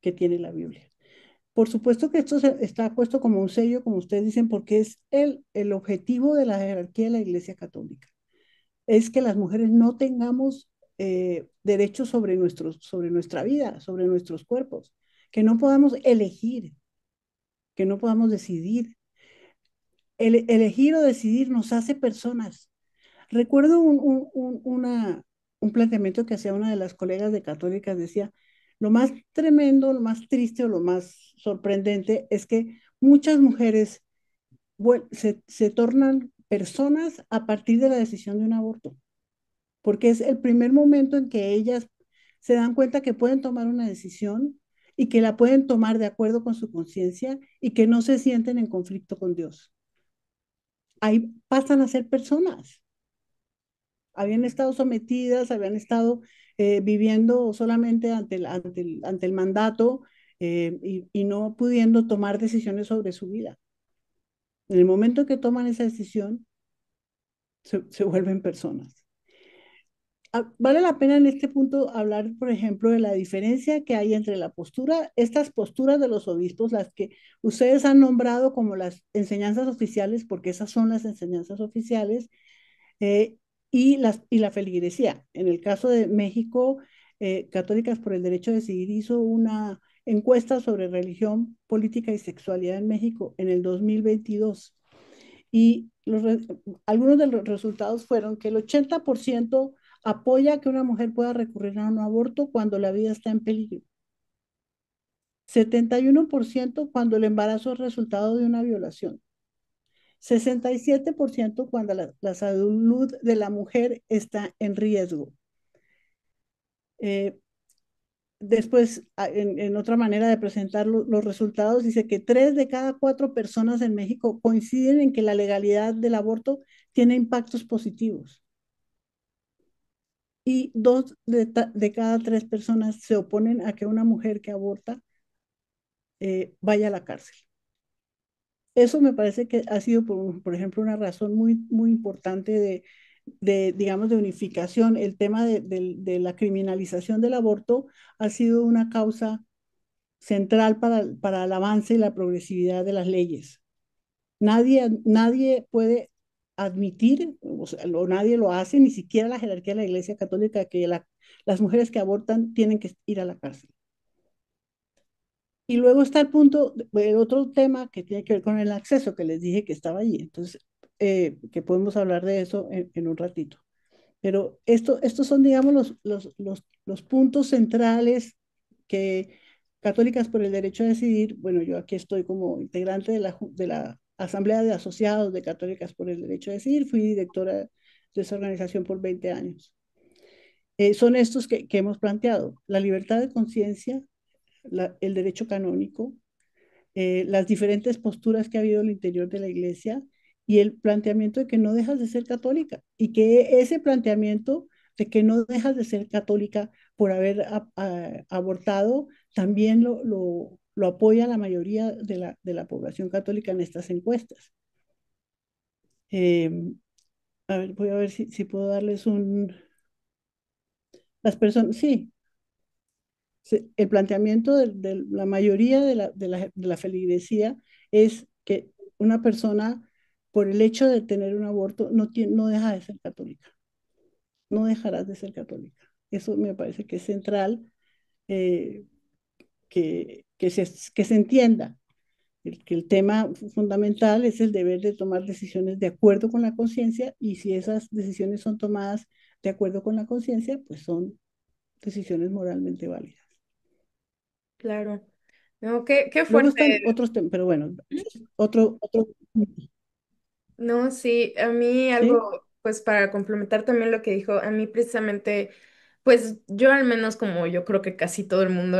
que tiene la Biblia. Por supuesto que está puesto como un sello, como ustedes dicen, porque es el objetivo de la jerarquía de la Iglesia Católica. Es que las mujeres no tengamos derechos sobre nuestra vida, sobre nuestros cuerpos, que no podamos elegir, que no podamos decidir. Elegir o decidir nos hace personas. Recuerdo un planteamiento que hacía una de las colegas de católicas, decía, lo más tremendo, lo más triste o lo más sorprendente es que muchas mujeres se tornan personas a partir de la decisión de un aborto, porque es el primer momento en que ellas se dan cuenta que pueden tomar una decisión y que la pueden tomar de acuerdo con su conciencia y que no se sienten en conflicto con Dios. Ahí pasan a ser personas. Habían estado sometidas, habían estado viviendo solamente ante el mandato y no pudiendo tomar decisiones sobre su vida. En el momento que toman esa decisión, se vuelven personas. Vale la pena en este punto hablar, por ejemplo, de la diferencia que hay entre la postura, estas posturas de los obispos, las que ustedes han nombrado como las enseñanzas oficiales, porque esas son las enseñanzas oficiales, eh, y la feligresía. En el caso de México, Católicas por el Derecho a Decidir hizo una encuesta sobre religión, política y sexualidad en México en el 2022. Y algunos de los resultados fueron que el 80% apoya que una mujer pueda recurrir a un aborto cuando la vida está en peligro. 71% cuando el embarazo es resultado de una violación, 67% cuando la salud de la mujer está en riesgo. Eh, Después, en otra manera de presentar los resultados, dice que 3 de cada 4 personas en México coinciden en que la legalidad del aborto tiene impactos positivos y 2 de cada 3 personas se oponen a que una mujer que aborta vaya a la cárcel. Eso me parece que ha sido, por ejemplo, una razón muy, muy importante digamos, de unificación. El tema de la criminalización del aborto ha sido una causa central para el avance y la progresividad de las leyes. Nadie puede admitir, o sea, nadie lo hace, ni siquiera la jerarquía de la Iglesia Católica, que las mujeres que abortan tienen que ir a la cárcel. Y luego está el otro tema que tiene que ver con el acceso, que les dije que estaba allí. Entonces, que podemos hablar de eso en un ratito. Pero estos son, digamos, los puntos centrales que Católicas por el Derecho a Decidir, bueno, yo aquí estoy como integrante de la Asamblea de Asociados de Católicas por el Derecho a Decidir, fui directora de esa organización por 20 años. Son estos que hemos planteado: la libertad de conciencia, el derecho canónico, las diferentes posturas que ha habido al interior de la iglesia y el planteamiento de que no dejas de ser católica y que ese planteamiento de que no dejas de ser católica por haber abortado también lo apoya la mayoría de la población católica en estas encuestas. Eh, a ver, voy a ver si puedo darles las personas, sí, el planteamiento de la mayoría de la feligresía es que una persona, por el hecho de tener un aborto, no deja de ser católica, no dejarás de ser católica. Eso me parece que es central, eh, que se entienda que el tema fundamental es el deber de tomar decisiones de acuerdo con la conciencia, y si esas decisiones son tomadas de acuerdo con la conciencia, pues son decisiones moralmente válidas. Claro. No, qué Luego fuerte. están otros temas, pero bueno, ese es otro, No, sí, a mí ¿sí? algo, pues para complementar también lo que dijo, a mí precisamente, pues yo al menos como yo creo que casi todo el mundo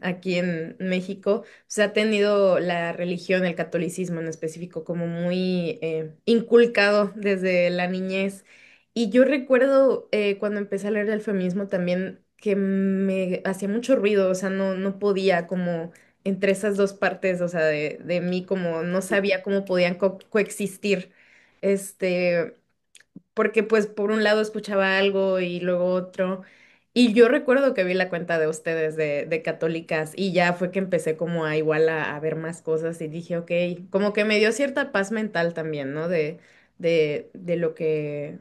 aquí en México, se ha tenido la religión, el catolicismo en específico, como muy inculcado desde la niñez. Y yo recuerdo cuando empecé a leer del feminismo también que me hacía mucho ruido, o sea, no podía como entre esas dos partes, o sea, de mí como no sabía cómo podían coexistir. Este, porque pues por un lado escuchaba algo y luego otro. Y yo recuerdo que vi la cuenta de ustedes de católicas y ya fue que empecé como a igual a ver más cosas y dije, ok, como que me dio cierta paz mental también, ¿no? De lo que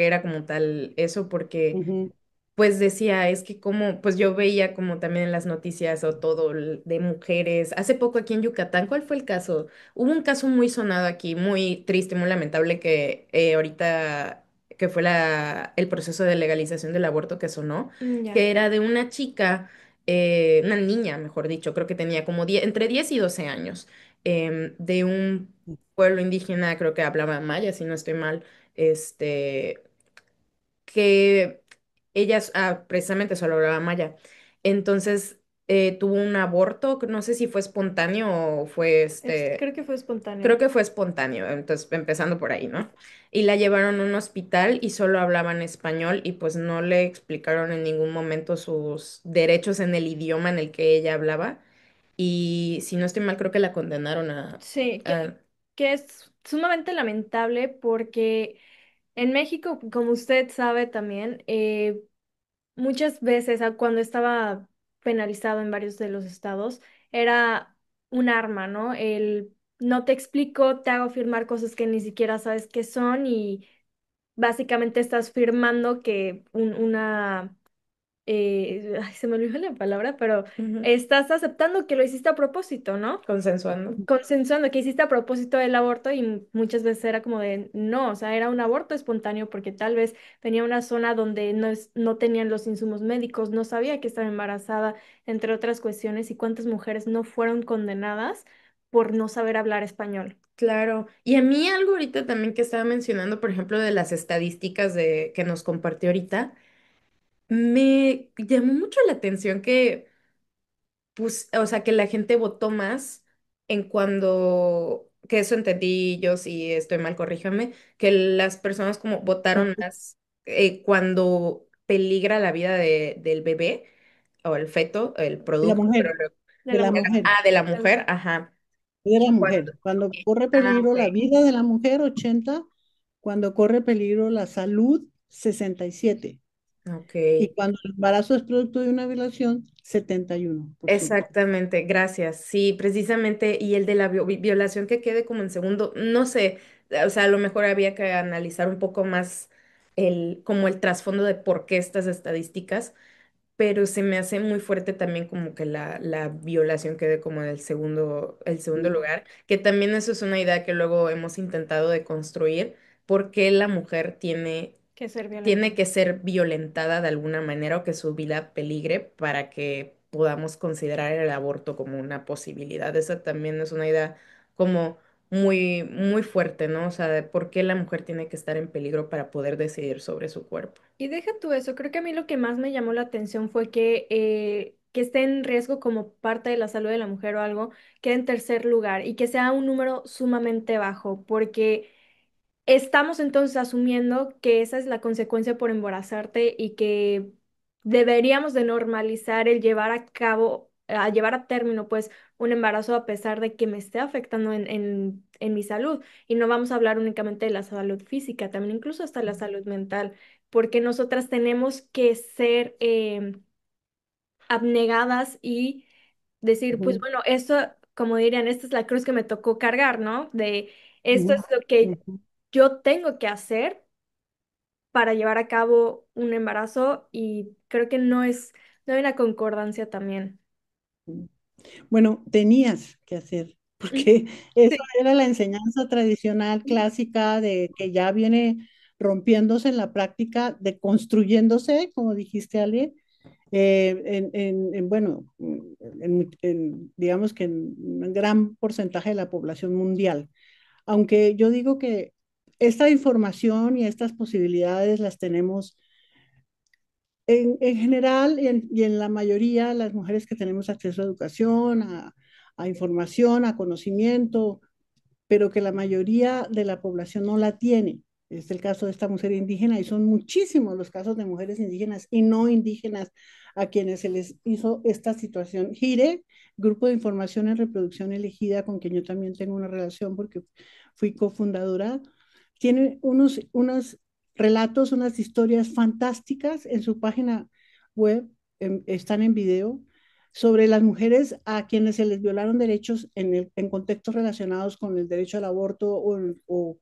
era como tal eso, porque Ujú, pues decía, es que como, pues yo veía como también en las noticias o todo de mujeres. Hace poco aquí en Yucatán, ¿cuál fue el caso? Hubo un caso muy sonado aquí, muy triste, muy lamentable, que ahorita, que fue el proceso de legalización del aborto que sonó, Ya. que era de una chica, una niña, mejor dicho, creo que tenía como 10 entre 10 y 12 años, de un pueblo indígena, creo que hablaba maya, si no estoy mal, que ella precisamente solo hablaba maya. Entonces tuvo un aborto, que no sé si fue espontáneo o fue Creo que fue espontáneo. creo que fue espontáneo, entonces empezando por ahí, ¿no? Y la llevaron a un hospital y solo hablaban español y pues no le explicaron en ningún momento sus derechos en el idioma en el que ella hablaba. Y si no estoy mal, creo que la condenaron Sí, a... que es sumamente lamentable porque en México, como usted sabe también, muchas veces cuando estaba penalizado en varios de los estados, era un arma, ¿no? El no te explico, te hago firmar cosas que ni siquiera sabes qué son y básicamente estás firmando que ay, se me olvidó la palabra, pero Ujú. estás aceptando que lo hiciste a propósito, ¿no? Consensuando. Consensuando que hiciste a propósito del aborto y muchas veces era como de no, o sea, era un aborto espontáneo porque tal vez venía a una zona donde no tenían los insumos médicos, no sabía que estaba embarazada, entre otras cuestiones, y cuántas mujeres no fueron condenadas por no saber hablar español. Claro. Y a mí algo ahorita también que estaba mencionando, por ejemplo, de las estadísticas de, que nos compartió ahorita, me llamó mucho la atención que, pues, o sea, que la gente votó más en cuando, que eso entendí yo, si estoy mal, corríjame, que las personas como votaron más cuando peligra la vida del bebé o el feto, el De la producto, pero mujer, De de la la mujer. mujer, de la mujer, ajá. de la Cuando, mujer. Cuando corre peligro ok, la vida de la mujer, 80. Cuando corre peligro la salud, 67. ok. Y cuando el embarazo es producto de una violación, 71%. Exactamente, gracias. Sí, precisamente, y el de la violación que quede como en segundo, no sé, o sea, a lo mejor había que analizar un poco más como el trasfondo de por qué estas estadísticas, pero se me hace muy fuerte también como que la violación quede como en el segundo lugar, que también eso es una idea que luego hemos intentado de construir, por qué la mujer Que ser violenta. tiene que ser violentada de alguna manera o que su vida peligre para que podamos considerar el aborto como una posibilidad. Esa también es una idea como muy, muy fuerte, ¿no? O sea, de por qué la mujer tiene que estar en peligro para poder decidir sobre su cuerpo. Y deja tú eso, creo que a mí lo que más me llamó la atención fue que esté en riesgo como parte de la salud de la mujer o algo, quede en tercer lugar y que sea un número sumamente bajo, porque estamos entonces asumiendo que esa es la consecuencia por embarazarte y que deberíamos de normalizar el llevar a cabo, a llevar a término pues un embarazo a pesar de que me esté afectando en mi salud. Y no vamos a hablar únicamente de la salud física, también incluso hasta la salud mental, porque nosotras tenemos que ser abnegadas y decir, pues Ujú, bueno, esto, como dirían, esta es la cruz que me tocó cargar, ¿no? De esto es ujú, lo que ujú, yo tengo que hacer para llevar a cabo un embarazo y creo que no hay una concordancia también. ujú. Bueno, tenías que hacer, Ujú. porque eso Sí. era la enseñanza tradicional clásica de que ya viene rompiéndose en la práctica, de construyéndose, como dijiste, Ale, bueno, digamos que en un gran porcentaje de la población mundial. Aunque yo digo que esta información y estas posibilidades las tenemos en general y en la mayoría, las mujeres que tenemos acceso a educación, a información, a conocimiento, pero que la mayoría de la población no la tiene. Es el caso de esta mujer indígena y son muchísimos los casos de mujeres indígenas y no indígenas a quienes se les hizo esta situación. GIRE, Grupo de Información en Reproducción Elegida, con quien yo también tengo una relación porque fui cofundadora, tiene unos relatos, unas historias fantásticas en su página web, están en video, sobre las mujeres a quienes se les violaron derechos en contextos relacionados con el derecho al aborto o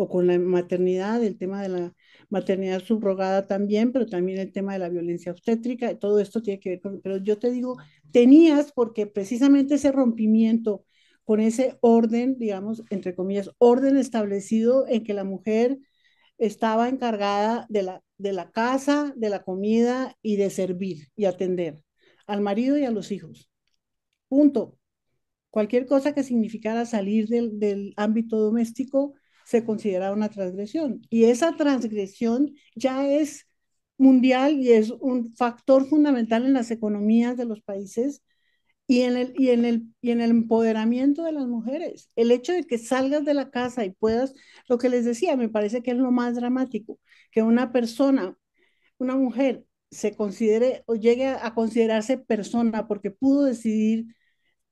con la maternidad, el tema de la maternidad subrogada también, pero también el tema de la violencia obstétrica, todo esto tiene que ver con, pero yo te digo, tenías porque precisamente ese rompimiento con ese orden, digamos, entre comillas, orden establecido en que la mujer estaba encargada de la casa, de la comida y de servir y atender al marido y a los hijos. Punto. Cualquier cosa que significara salir del ámbito doméstico se considera una transgresión. Y esa transgresión ya es mundial y es un factor fundamental en las economías de los países y en el empoderamiento de las mujeres. El hecho de que salgas de la casa y puedas, lo que les decía, me parece que es lo más dramático, que una persona, una mujer, se considere o llegue a considerarse persona porque pudo decidir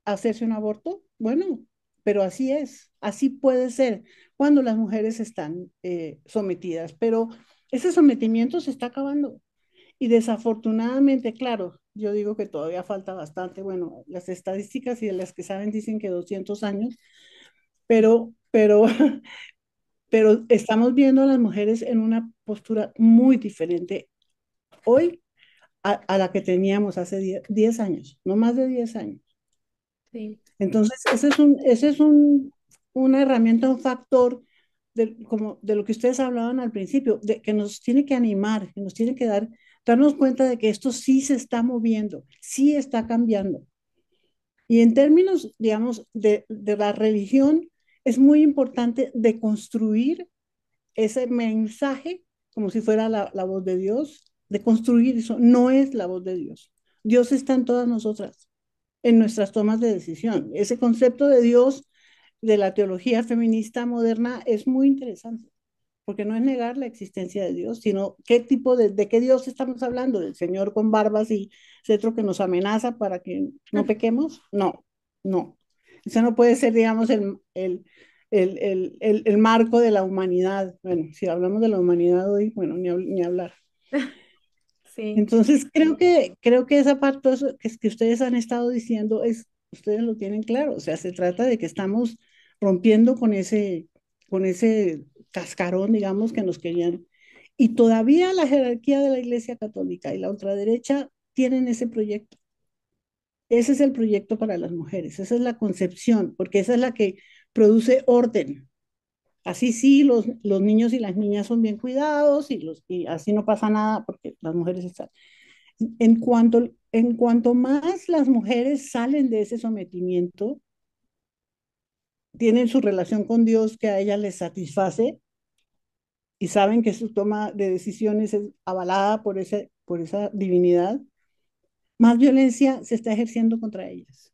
hacerse un aborto. Bueno, pero así es, así puede ser cuando las mujeres están sometidas, pero ese sometimiento se está acabando. Y desafortunadamente, claro, yo digo que todavía falta bastante. Bueno, las estadísticas y de las que saben dicen que 200 años, pero, pero estamos viendo a las mujeres en una postura muy diferente hoy a la que teníamos hace 10 años, no más de 10 años. Sí. Entonces, una herramienta, un factor como de lo que ustedes hablaban al principio, de, que nos tiene que animar, que nos tiene que darnos cuenta de que esto sí se está moviendo, sí está cambiando. Y en términos, digamos, de la religión, es muy importante deconstruir ese mensaje como si fuera la voz de Dios, de construir eso. No es la voz de Dios. Dios está en todas nosotras, en nuestras tomas de decisión. Ese concepto de Dios de la teología feminista moderna es muy interesante, porque no es negar la existencia de Dios, sino qué tipo de qué Dios estamos hablando, del Señor con barbas y cetro que nos amenaza para que no pequemos. No, no. Eso no puede ser, digamos, el marco de la humanidad. Bueno, si hablamos de la humanidad hoy, bueno, ni hablar. Sí, Entonces, creo que esa parte que ustedes han estado diciendo es, ustedes lo tienen claro, o sea, se trata de que estamos rompiendo con ese cascarón, digamos, que nos querían. Y todavía la jerarquía de la Iglesia Católica y la ultraderecha tienen ese proyecto. Ese es el proyecto para las mujeres, esa es la concepción, porque esa es la que produce orden. Así sí, los niños y las niñas son bien cuidados y así no pasa nada porque las mujeres están. En cuanto más las mujeres salen de ese sometimiento, tienen su relación con Dios que a ellas les satisface y saben que su toma de decisiones es avalada por esa divinidad, más violencia se está ejerciendo contra ellas.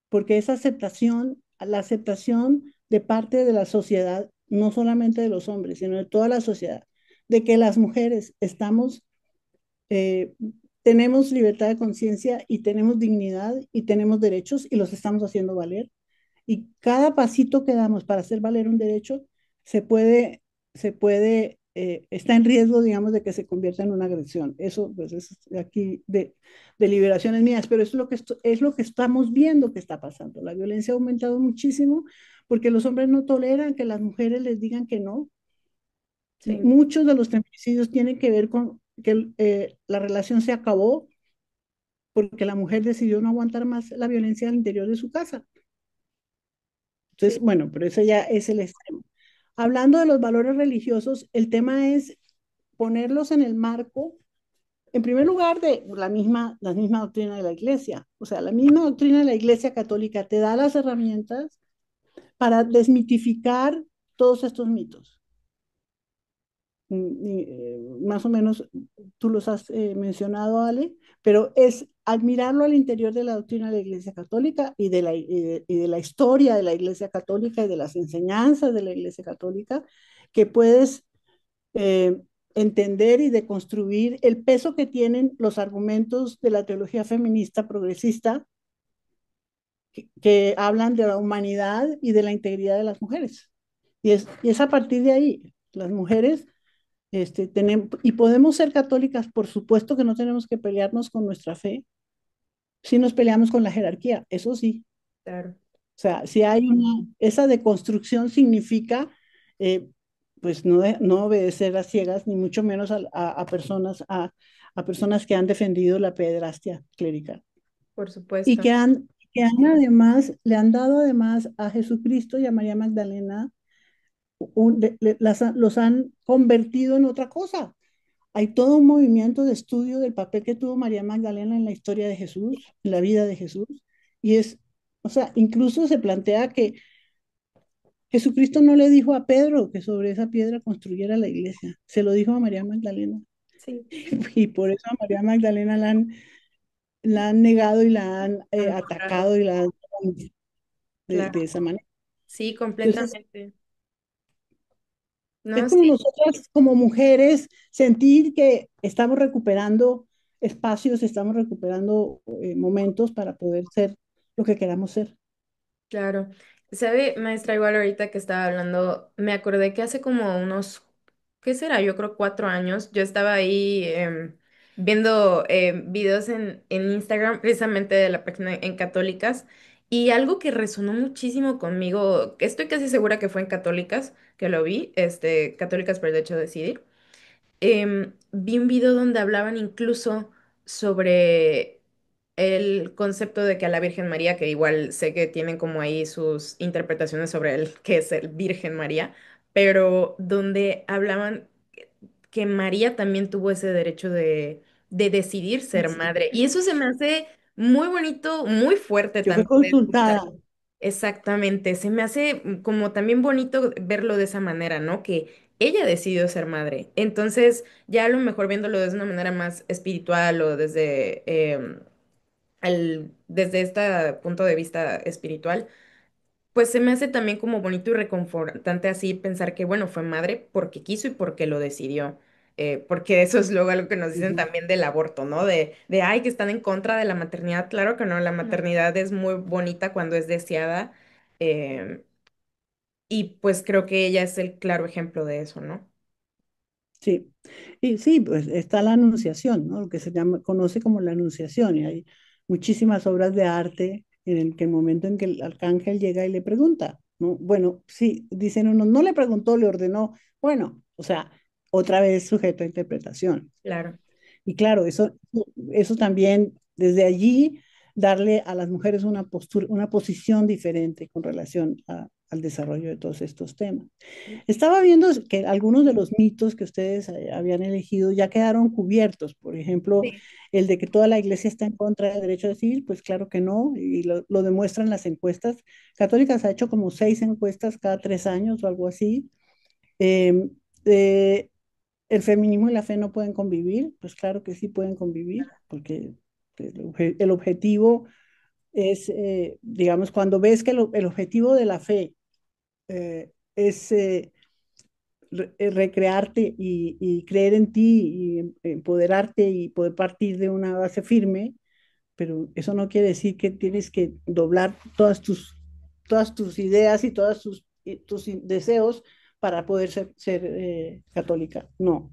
Porque esa aceptación, la aceptación de parte de la sociedad, no solamente de los hombres, sino de toda la sociedad, de que las mujeres eh, tenemos libertad de conciencia y tenemos dignidad y tenemos derechos y los estamos haciendo valer. Y cada pasito que damos para hacer valer un derecho está en riesgo, digamos, de que se convierta en una agresión. Eso, pues, es aquí de liberaciones mías, pero eso es lo que estamos viendo que está pasando. La violencia ha aumentado muchísimo porque los hombres no toleran que las mujeres les digan que no. sí, Muchos de los feminicidios tienen que ver con que la relación se acabó porque la mujer decidió no aguantar más la violencia al interior de su casa. Entonces, sí, bueno, pero eso ya es el extremo. Hablando de los valores religiosos, el tema es ponerlos en el marco, en primer lugar, de la misma doctrina de la iglesia. O sea, la misma doctrina de la iglesia católica te da las herramientas para desmitificar todos estos mitos. Más o menos tú los has mencionado, Ale, pero es admirarlo al interior de la doctrina de la Iglesia Católica y de la historia de la Iglesia Católica y de las enseñanzas de la Iglesia Católica, que puedes eh, entender y deconstruir el peso que tienen los argumentos de la teología feminista progresista que hablan de la humanidad y de la integridad de las mujeres. Y es a partir de ahí, las mujeres y podemos ser católicas, por supuesto que no tenemos que pelearnos con nuestra fe, si nos peleamos con la jerarquía, eso sí. claro. O sea, si hay esa deconstrucción significa, eh, pues no obedecer a ciegas, ni mucho menos a personas que han defendido la pederastia clerical Por y supuesto. que han además, le han dado además a Jesucristo y a María Magdalena, los han convertido en otra cosa. Hay todo un movimiento de estudio del papel que tuvo María Magdalena en la historia de Jesús, en la vida de Jesús, y o sea, incluso se plantea que Jesucristo no le dijo a Pedro que sobre esa piedra construyera la iglesia, se lo dijo a María Magdalena, Sí, y por eso a María Magdalena la han negado y la han han borrado, atacado y la han de claro. esa manera. Sí, Entonces, completamente. es No, como sí, nosotras, como mujeres, sentir que estamos recuperando espacios, estamos recuperando momentos para poder ser lo que queramos ser. claro. ¿Sabe, maestra? Igual ahorita que estaba hablando, me acordé que hace como unos, ¿qué será? Yo creo 4 años, yo estaba ahí viendo videos en Instagram, precisamente de la página en Católicas, y algo que resonó muchísimo conmigo, que estoy casi segura que fue en Católicas, que lo vi, Católicas por el derecho de decidir. Vi un video donde hablaban incluso sobre el concepto de que a la Virgen María, que igual sé que tienen como ahí sus interpretaciones sobre el qué es el Virgen María, pero donde hablaban que María también tuvo ese derecho de decidir ser Sí. madre. Y eso se me hace muy bonito, muy fuerte Yo fui también de escuchar. consultada. Exactamente, se me hace como también bonito verlo de esa manera, ¿no? Que ella decidió ser madre. Entonces, ya a lo mejor viéndolo de una manera más espiritual o desde, desde este punto de vista espiritual, pues se me hace también como bonito y reconfortante así pensar que, bueno, fue madre porque quiso y porque lo decidió. Porque eso es luego algo que nos dicen Ujú. también del aborto, ¿no? Ay, que están en contra de la maternidad. Claro que no, la maternidad es muy bonita cuando es deseada. em, y pues creo que ella es el claro ejemplo de eso, ¿no? Sí, y sí, pues está la Anunciación, ¿no? Lo que se llama, conoce como la Anunciación, y hay muchísimas obras de arte en el que el momento en que el arcángel llega y le pregunta, ¿no? Bueno, sí, dicen unos, no le preguntó, le ordenó, bueno, o sea, otra vez sujeto a interpretación. Claro. Y claro, eso también, desde allí, darle a las mujeres una postura, una posición diferente con relación al desarrollo de todos estos temas. Estaba viendo que algunos de los mitos que ustedes habían elegido ya quedaron cubiertos. Por ejemplo, Sí. el de que toda la iglesia está en contra del derecho a decidir, pues claro que no, y lo demuestran las encuestas. Católicas ha hecho como 6 encuestas cada 3 años o algo así. Eh, eh, el feminismo y la fe no pueden convivir, pues claro que sí pueden convivir, porque el objetivo es, digamos, cuando ves que el objetivo de la fe es recrearte y creer en ti y empoderarte y poder partir de una base firme, pero eso no quiere decir que tienes que doblar todas tus ideas y tus deseos para poder ser católica. No.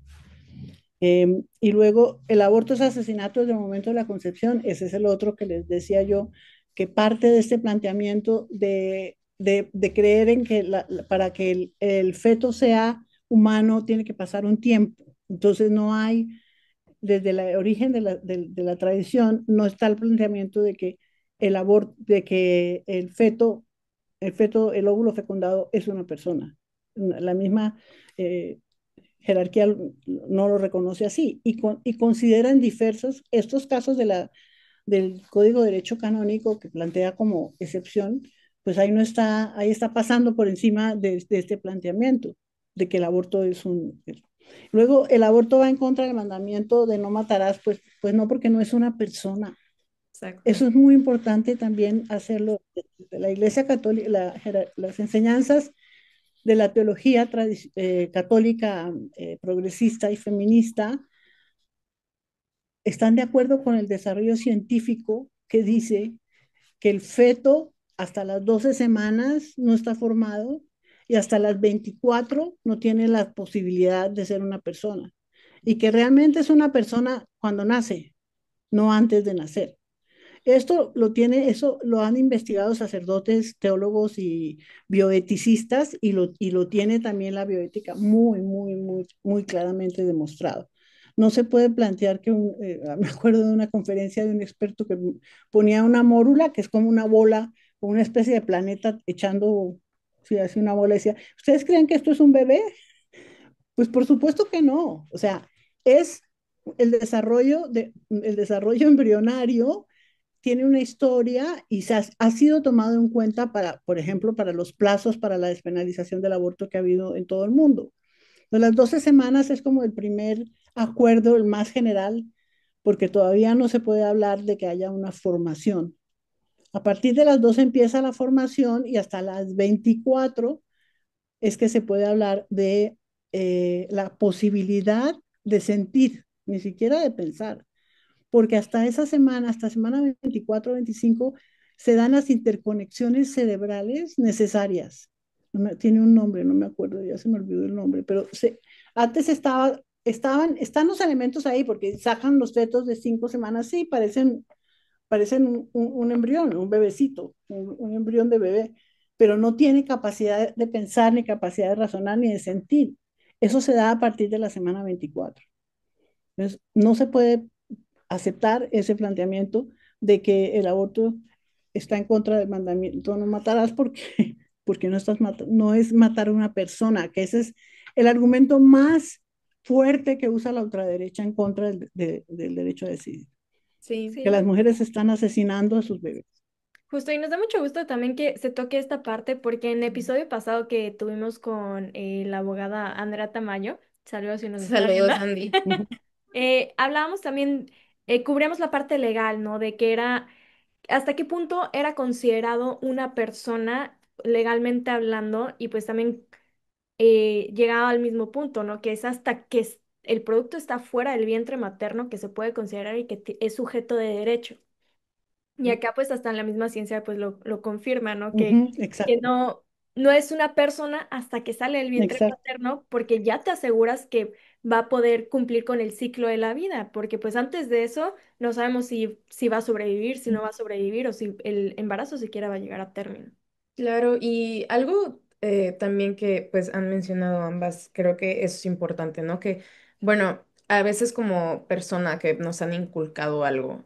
Y luego, el aborto es asesinato desde el momento de la concepción. Ese es el otro que les decía yo, que parte de este planteamiento de creer en que para que el feto sea humano tiene que pasar un tiempo. Entonces, no hay, desde el origen de la tradición, no está el planteamiento de que el aborto, de que el óvulo fecundado es una persona. La misma eh, jerarquía no lo reconoce así y consideran diversos estos casos del Código de Derecho Canónico que plantea como excepción, pues ahí no está, ahí está pasando por encima de este planteamiento de que el aborto es un... Luego, el aborto va en contra del mandamiento de no matarás, pues no, porque no es una persona. Exacto. Eso es muy importante también hacerlo. La Iglesia Católica, las enseñanzas de la teología católica progresista y feminista están de acuerdo con el desarrollo científico que dice que el feto hasta las 12 semanas no está formado y hasta las 24 no tiene la posibilidad de ser una persona y que realmente es una persona cuando nace, no antes de nacer. Eso lo han investigado sacerdotes, teólogos y bioeticistas y lo tiene también la bioética muy, muy, muy, muy claramente demostrado. No se puede plantear me acuerdo de una conferencia de un experto que ponía una mórula, que es como una bola, o una especie de planeta echando, si hace una bola, decía, ¿ustedes creen que esto es un bebé? Pues por supuesto que no. O sea, es el desarrollo embrionario tiene una historia y ha sido tomado en cuenta para, por ejemplo, para los plazos para la despenalización del aborto que ha habido en todo el mundo. Entonces, las 12 semanas es como el primer acuerdo, el más general, porque todavía no se puede hablar de que haya una formación. A partir de las 12 empieza la formación y hasta las 24 es que se puede hablar de la posibilidad de sentir, ni siquiera de pensar, porque hasta esa semana, hasta semana 24 25 se dan las interconexiones cerebrales necesarias. Tiene un nombre, no me acuerdo, ya se me olvidó el nombre, pero antes están los elementos ahí porque sacan los fetos de 5 semanas, sí, parecen un embrión, un bebecito, un embrión de bebé, pero no tiene capacidad de pensar, ni capacidad de razonar, ni de sentir. Eso se da a partir de la semana 24. Entonces, no se puede aceptar ese planteamiento de que el aborto está en contra del mandamiento no matarás porque, porque no es matar a una persona, que ese es el argumento más fuerte que usa la ultraderecha en contra del derecho a decidir, Sí, que Sí. las mujeres están asesinando a sus bebés. Justo, y nos da mucho gusto también que se toque esta parte, porque en el episodio pasado que tuvimos con la abogada Andrea Tamayo, saludos si nos está viendo, saludos, Andy. Ujú, hablábamos también, cubríamos la parte legal, ¿no? De que era, hasta qué punto era considerado una persona legalmente hablando, y pues también llegaba al mismo punto, ¿no? Que es hasta que el producto está fuera del vientre materno que se puede considerar y que es sujeto de derecho. Y acá pues hasta en la misma ciencia pues lo confirma, ¿no? ujú, Que exacto, no es una persona hasta que sale del vientre exacto. materno, porque ya te aseguras que va a poder cumplir con el ciclo de la vida, porque pues antes de eso no sabemos si va a sobrevivir, si no va a sobrevivir, o si el embarazo siquiera va a llegar a término. Claro, y algo también que pues han mencionado ambas, creo que es importante, ¿no? Que, bueno, a veces como persona que nos han inculcado algo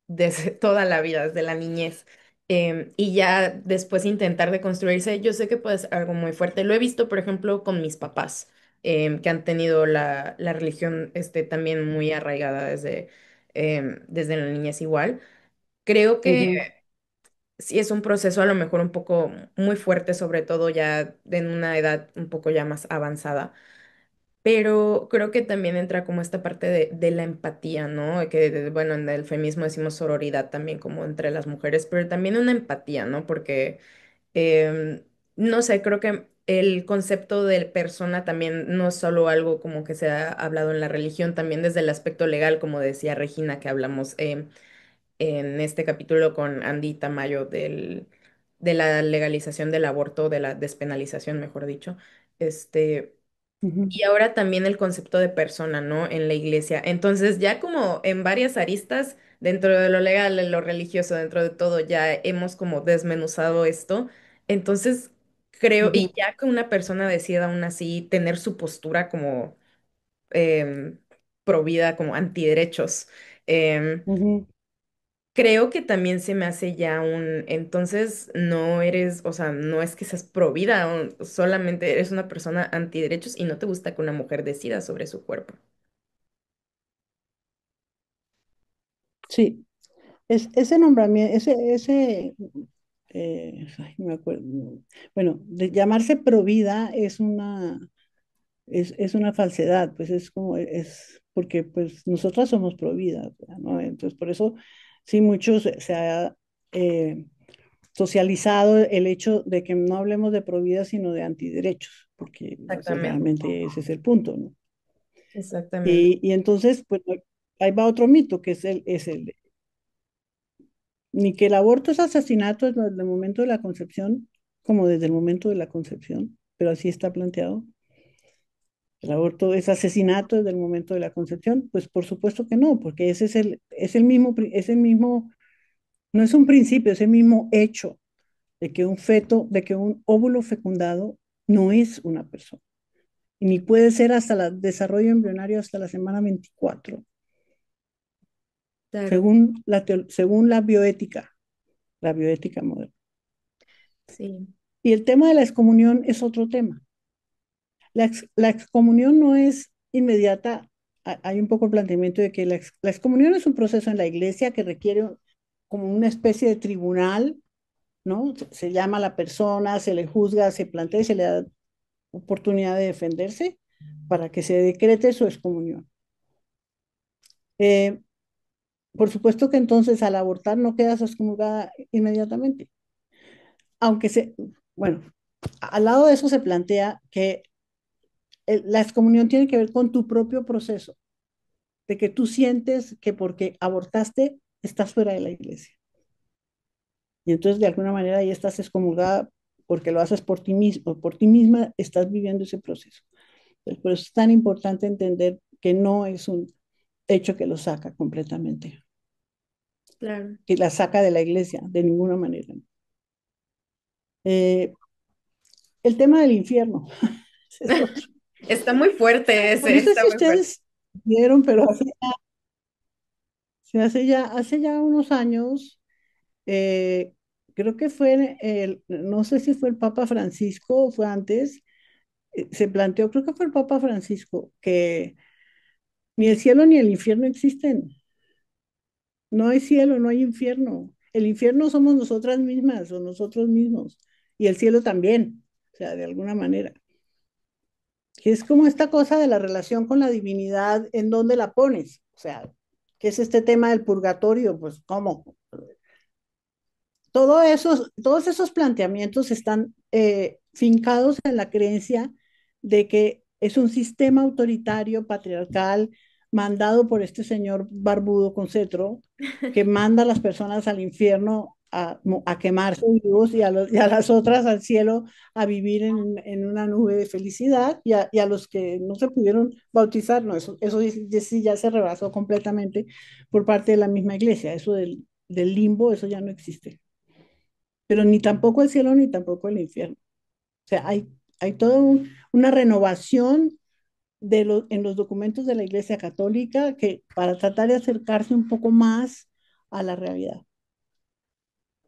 desde toda la vida, desde la niñez, y ya después intentar de construirse, yo sé que puede ser algo muy fuerte. Lo he visto, por ejemplo, con mis papás, que han tenido la religión también muy arraigada desde la niñez igual. Creo que Ujú, sí es un proceso a lo mejor un poco muy fuerte, sobre todo ya en una edad un poco ya más avanzada, pero creo que también entra como esta parte de la empatía, ¿no? Bueno, en el feminismo decimos sororidad también como entre las mujeres, pero también una empatía, ¿no? Porque, em, no sé, creo que el concepto de persona también no es solo algo como que se ha hablado en la religión, también desde el aspecto legal, como decía Regina, que hablamos en este capítulo con Andy Tamayo de la legalización del aborto, de la despenalización, mejor dicho. Este, ujú, y ahora también el concepto de persona, ¿no? En la iglesia. Entonces, ya como en varias aristas, dentro de lo legal, en lo religioso, dentro de todo, ya hemos como desmenuzado esto. Entonces, creo, ujú, y ya que una persona decida aún así tener su postura como em, pro vida, como antiderechos, ujú. creo que también se me hace ya entonces no eres, o sea, no es que seas pro vida, solamente eres una persona antiderechos y no te gusta que una mujer decida sobre su cuerpo. Sí, ese nombramiento, ay, no me acuerdo. Bueno, de llamarse provida es una falsedad, pues es como, es porque pues nosotras somos provida, ¿no? Entonces, por eso, sí, muchos se ha socializado el hecho de que no hablemos de provida, sino de antiderechos, porque o sea, Exactamente, realmente ese es el punto, ¿no? exactamente. Y entonces, pues ahí va otro mito, que es el ni que el aborto es asesinato desde el momento de la concepción, como desde el momento de la concepción, pero así está planteado. ¿El aborto es asesinato desde el momento de la concepción? Pues por supuesto que no, porque ese es el mismo, no es un principio, es el mismo hecho de que un feto, de que un óvulo fecundado no es una persona, ni puede ser hasta el desarrollo embrionario hasta la semana 24, Claro, según la bioética moderna. sí, Y el tema de la excomunión es otro tema. La excomunión no es inmediata. Hay un poco el planteamiento de que la excomunión es un proceso en la iglesia que requiere como una especie de tribunal, ¿no? Se llama a la persona, se le juzga, se plantea y se le da oportunidad de defenderse para que se decrete su excomunión. Eh, por supuesto que entonces al abortar no quedas excomulgada inmediatamente, aunque bueno, al lado de eso se plantea que la excomunión tiene que ver con tu propio proceso de que tú sientes que porque abortaste estás fuera de la iglesia. Y entonces de alguna manera ahí estás excomulgada porque lo haces por ti mismo, por ti misma estás viviendo ese proceso. Entonces, por eso es tan importante entender que no es un hecho que lo saca completamente, claro. que la saca de la iglesia de ninguna manera. Eh, el tema del infierno, ese es otro. Está muy fuerte No ese, sé está si muy fuerte. ustedes vieron, pero hace ya unos años, eh, creo que fue no sé si fue el Papa Francisco o fue antes, se planteó, creo que fue el Papa Francisco, que ni el cielo ni el infierno existen. No hay cielo, no hay infierno. El infierno somos nosotras mismas o nosotros mismos. Y el cielo también, o sea, de alguna manera. Que es como esta cosa de la relación con la divinidad, ¿en dónde la pones? O sea, ¿qué es este tema del purgatorio? Pues, ¿cómo? Todos esos planteamientos están fincados en la creencia de que es un sistema autoritario, patriarcal, mandado por este señor barbudo con cetro, que manda a las personas al infierno a quemarse vivos y a las otras al cielo a vivir en una nube de felicidad y a los que no se pudieron bautizar, no, eso sí ya se rebasó completamente por parte de la misma iglesia, eso del limbo, eso ya no existe, pero ni tampoco el cielo ni tampoco el infierno. O sea, hay toda una renovación en los documentos de la Iglesia Católica que para tratar de acercarse un poco más a la realidad.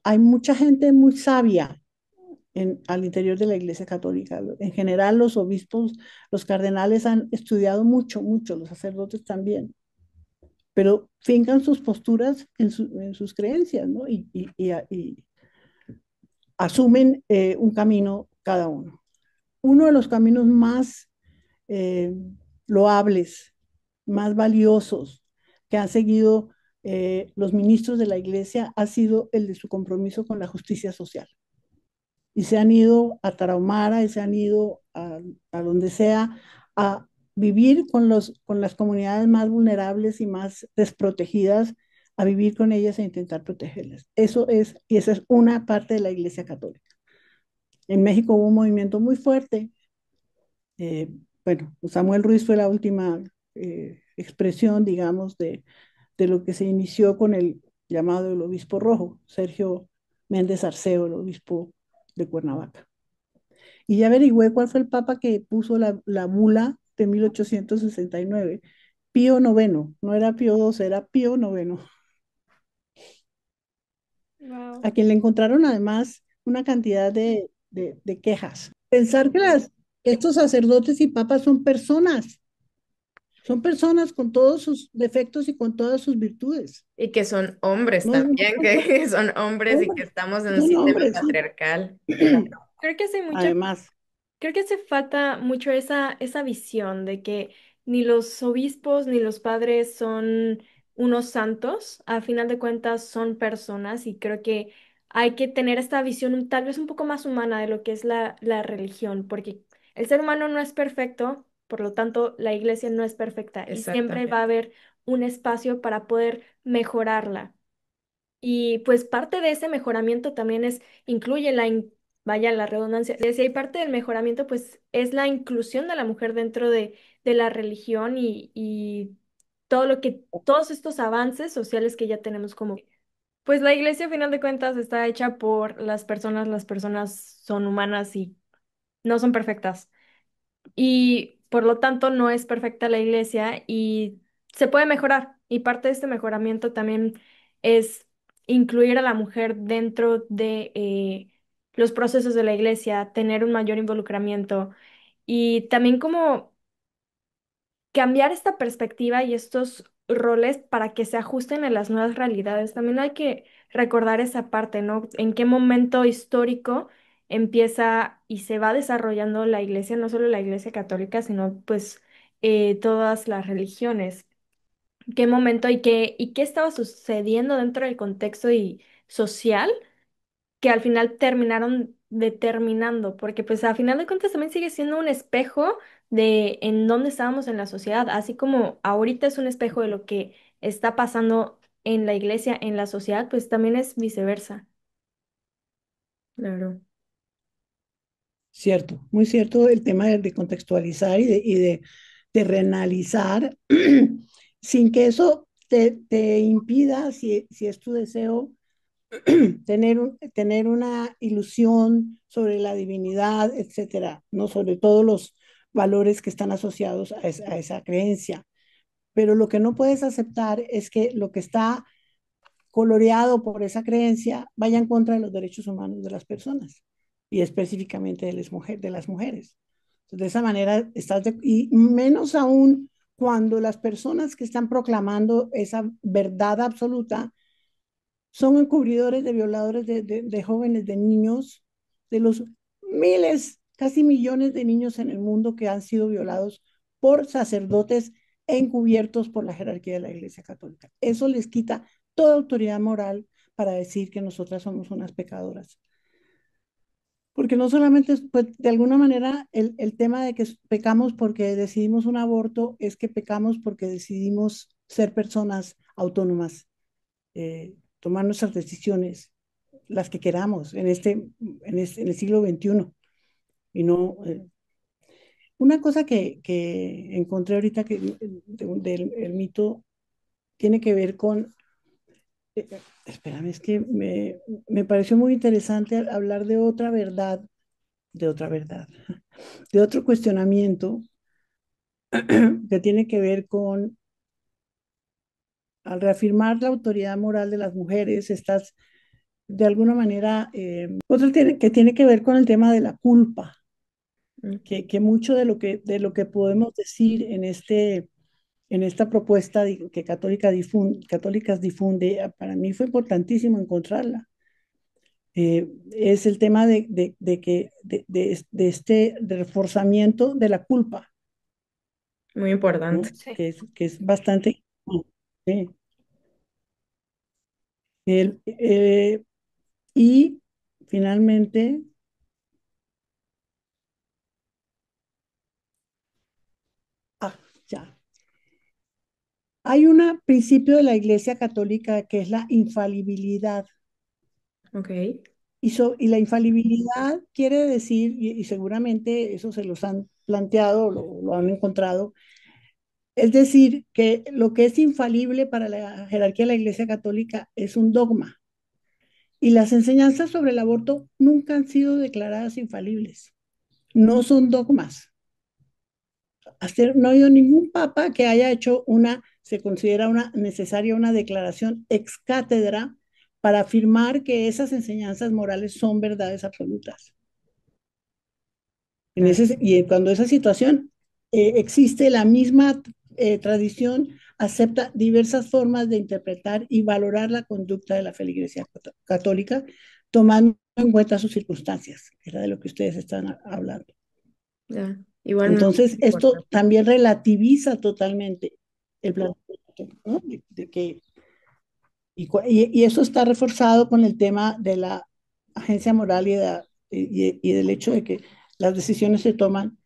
Hay mucha gente muy sabia al interior de la Iglesia Católica. En general, los obispos, los cardenales han estudiado mucho, mucho, los sacerdotes también, pero fincan sus posturas en sus creencias, ¿no? Y asumen un camino cada uno. Uno de los caminos más eh, loables, más valiosos que han seguido los ministros de la Iglesia ha sido el de su compromiso con la justicia social. Y se han ido a Tarahumara y se han ido a donde sea a vivir con las comunidades más vulnerables y más desprotegidas, a vivir con ellas e intentar protegerlas. Y esa es una parte de la Iglesia Católica. En México hubo un movimiento muy fuerte. eh, bueno, Samuel Ruiz fue la última expresión, digamos, de lo que se inició con el llamado el obispo rojo, Sergio Méndez Arceo, el obispo de Cuernavaca. Y ya averigüé cuál fue el papa que puso la bula de 1869. Pío noveno, no era Pío XII, era Pío noveno, Wow. a quien le encontraron además una cantidad de quejas. Pensar que estos sacerdotes y papas son personas con todos sus defectos y con todas sus virtudes. Y que son hombres No, no también, que son hombres y que hombres, estamos en un son sistema hombres, sí. patriarcal. Creo que hace mucha Además, Creo que hace falta mucho esa visión de que ni los obispos ni los padres son unos santos, a final de cuentas son personas y creo que hay que tener esta visión tal vez un poco más humana de lo que es la religión, porque el ser humano no es perfecto, por lo tanto la iglesia no es perfecta y siempre va a Exactamente. haber un espacio para poder mejorarla. Y pues parte de ese mejoramiento también incluye vaya la redundancia, y hay parte del mejoramiento pues es la inclusión de la mujer dentro de la religión y todos estos avances sociales que ya tenemos como, pues la iglesia a final de cuentas está hecha por las personas son humanas y no son perfectas y por lo tanto no es perfecta la iglesia y se puede mejorar. Y parte de este mejoramiento también es incluir a la mujer dentro de los procesos de la iglesia, tener un mayor involucramiento y también como cambiar esta perspectiva y estos roles para que se ajusten a las nuevas realidades. También hay que recordar esa parte, ¿no? En qué momento histórico empieza y se va desarrollando la iglesia, no solo la iglesia católica, sino pues todas las religiones. ¿Qué momento y qué estaba sucediendo dentro del contexto y social que al final terminaron determinando, porque pues a final de cuentas también sigue siendo un espejo de en dónde estábamos en la sociedad, así como ahorita es un espejo de lo que está pasando en la iglesia, en la sociedad, pues también es viceversa. Claro. cierto, muy cierto el tema de contextualizar de reanalizar sin que eso te impida, si es tu deseo, tener una ilusión sobre la divinidad, etcétera, ¿no? Sobre todo valores que están asociados a esa creencia. Pero lo que no puedes aceptar es que lo que está coloreado por esa creencia vaya en contra de los derechos humanos de las personas y específicamente de las mujeres. Entonces, de esa manera, y menos aún cuando las personas que están proclamando esa verdad absoluta son encubridores de violadores de jóvenes, de niños, de los miles, casi millones de niños en el mundo que han sido violados por sacerdotes encubiertos por la jerarquía de la Iglesia Católica. Eso les quita toda autoridad moral para decir que nosotras somos unas pecadoras. Porque no solamente, pues, de alguna manera, el tema de que pecamos porque decidimos un aborto es que pecamos porque decidimos ser personas autónomas, tomar nuestras decisiones, las que queramos en el siglo XXI. Y no, una cosa que encontré ahorita del el mito tiene que ver con, espérame, es que me pareció muy interesante hablar de otra verdad, de otro cuestionamiento que tiene que ver con, al reafirmar la autoridad moral de las mujeres, estás de alguna manera, que tiene que ver con el tema de la culpa, Mm. que mucho de lo que podemos decir en esta propuesta que Católicas difunde, para mí fue importantísimo encontrarla. Es el tema de este de reforzamiento de la culpa, Muy importante. ¿no? Sí. Que es bastante... sí. El- y finalmente, ah, ya. Hay un principio de la Iglesia Católica que es la infalibilidad. Ok. Y la infalibilidad quiere decir, y seguramente eso se los han planteado, lo han encontrado, es decir, que lo que es infalible para la jerarquía de la Iglesia Católica es un dogma. Y las enseñanzas sobre el aborto nunca han sido declaradas infalibles. No son dogmas. No ha habido ningún papa que haya hecho se considera una necesaria una declaración ex cátedra para afirmar que esas enseñanzas morales son verdades absolutas. Claro. Y cuando esa situación existe, la misma tradición acepta diversas formas de interpretar y valorar la conducta de la feligresía católica, tomando en cuenta sus circunstancias, que era de lo que ustedes están hablando. Ya. Igualmente Entonces, esto importante. también relativiza totalmente el planteamiento, ¿no? De que, y eso está reforzado con el tema de la agencia moral y del hecho de que las decisiones se toman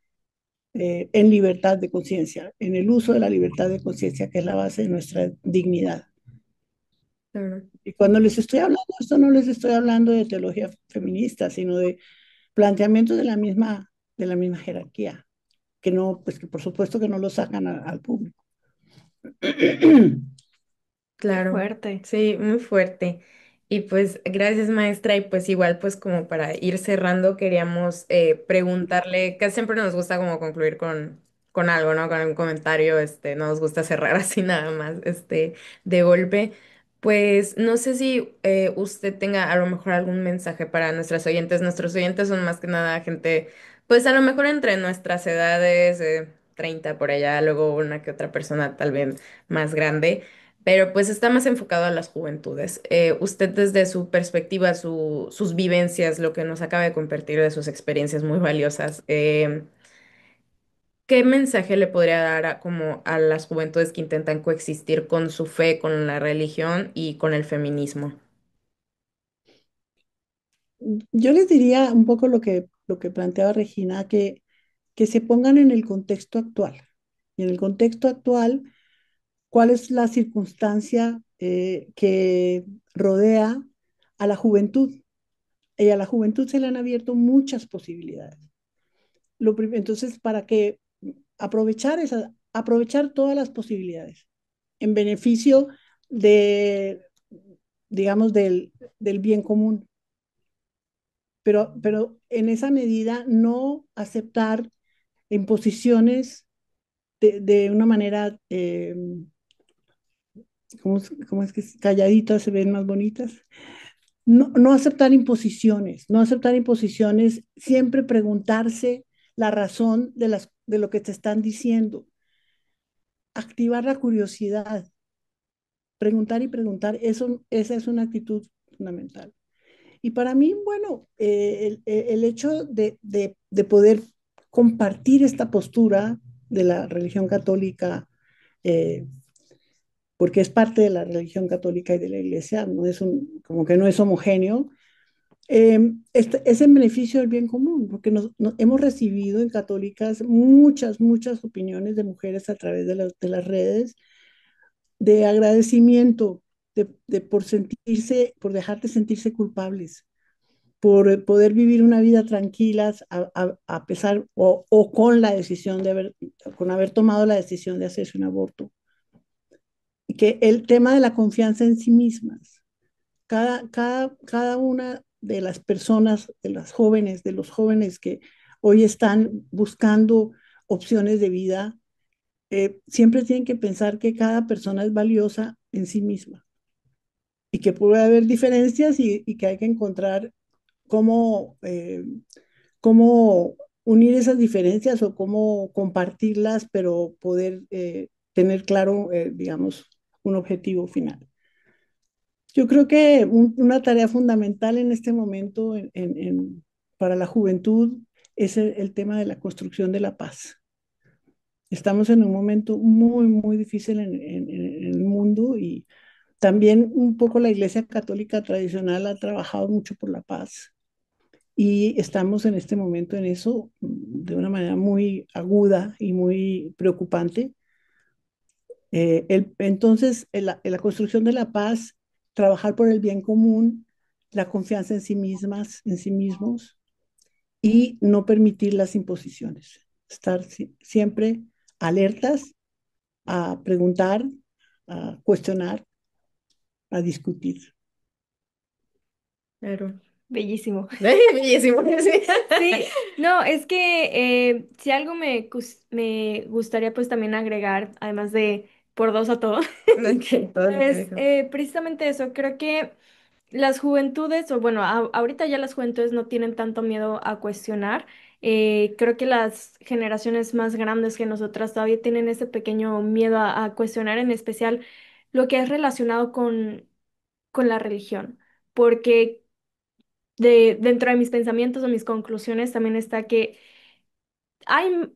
en libertad de conciencia, en el uso de la libertad de conciencia, que es la base de nuestra dignidad. Claro. Y cuando les estoy hablando de esto, no les estoy hablando de teología feminista, sino de planteamientos de la misma jerarquía, que no, pues que por supuesto que no lo sacan al público. Qué Claro, fuerte. sí, muy fuerte. Y pues gracias maestra y pues igual pues como para ir cerrando queríamos preguntarle, que siempre nos gusta como concluir con algo, ¿no? Con un comentario, no nos gusta cerrar así nada más, de golpe. Pues no sé si usted tenga a lo mejor algún mensaje para nuestras oyentes. Nuestros oyentes son más que nada gente, pues a lo mejor entre nuestras edades, 30 por allá, luego una que otra persona tal vez más grande. Pero pues está más enfocado a las juventudes. Usted desde su perspectiva, sus vivencias, lo que nos acaba de compartir de sus experiencias muy valiosas, ¿qué mensaje le podría dar como a las juventudes que intentan coexistir con su fe, con la religión y con el feminismo? Yo les diría un poco lo que planteaba Regina, que se pongan en el contexto actual. Y en el contexto actual, ¿cuál es la circunstancia que rodea a la juventud? Y a la juventud se le han abierto muchas posibilidades. Entonces, para que aprovechar todas las posibilidades en beneficio de, digamos, del bien común, pero en esa medida no aceptar imposiciones de una manera, cómo es que calladitas se ven más bonitas? No, no aceptar imposiciones, no aceptar imposiciones, siempre preguntarse la razón de lo que te están diciendo, activar la curiosidad, preguntar y preguntar, esa es una actitud fundamental. Y para mí, bueno, el hecho de poder compartir esta postura de la religión católica, eh, porque es parte de la religión católica y de la iglesia, no es como que no es homogéneo, es en beneficio del bien común, porque hemos recibido en católicas muchas opiniones de mujeres a través de las redes de agradecimiento, por sentirse, por dejar de sentirse culpables, por poder vivir una vida tranquila a pesar o con la decisión con haber tomado la decisión de hacerse un aborto. Y que el tema de la confianza en sí mismas, cada una de las personas, de las jóvenes, de los jóvenes que hoy están buscando opciones de vida, siempre tienen que pensar que cada persona es valiosa en sí misma y que puede haber diferencias y que hay que encontrar cómo, cómo unir esas diferencias o cómo compartirlas, pero poder tener claro, digamos, un objetivo final. Yo creo que una tarea fundamental en este momento para la juventud es el tema de la construcción de la paz. Estamos en un momento muy difícil en el mundo y también un poco la Iglesia Católica tradicional ha trabajado mucho por la paz y estamos en este momento en eso de una manera muy aguda y muy preocupante. Entonces, en la construcción de la paz, trabajar por el bien común, la confianza en sí mismas, en sí mismos y no permitir las imposiciones. Estar siempre alertas a preguntar, a cuestionar, a discutir. Claro, bellísimo. Bellísimo, sí. Sí, no, es que si algo me gustaría pues también agregar, además de por dos a todo, Ok, todo lo que es dijo. precisamente eso. Creo que las juventudes, o bueno, ahorita ya las juventudes no tienen tanto miedo a cuestionar. Creo que las generaciones más grandes que nosotras todavía tienen ese pequeño miedo a cuestionar, en especial lo que es relacionado con la religión. Porque dentro de mis pensamientos o mis conclusiones también está que hay,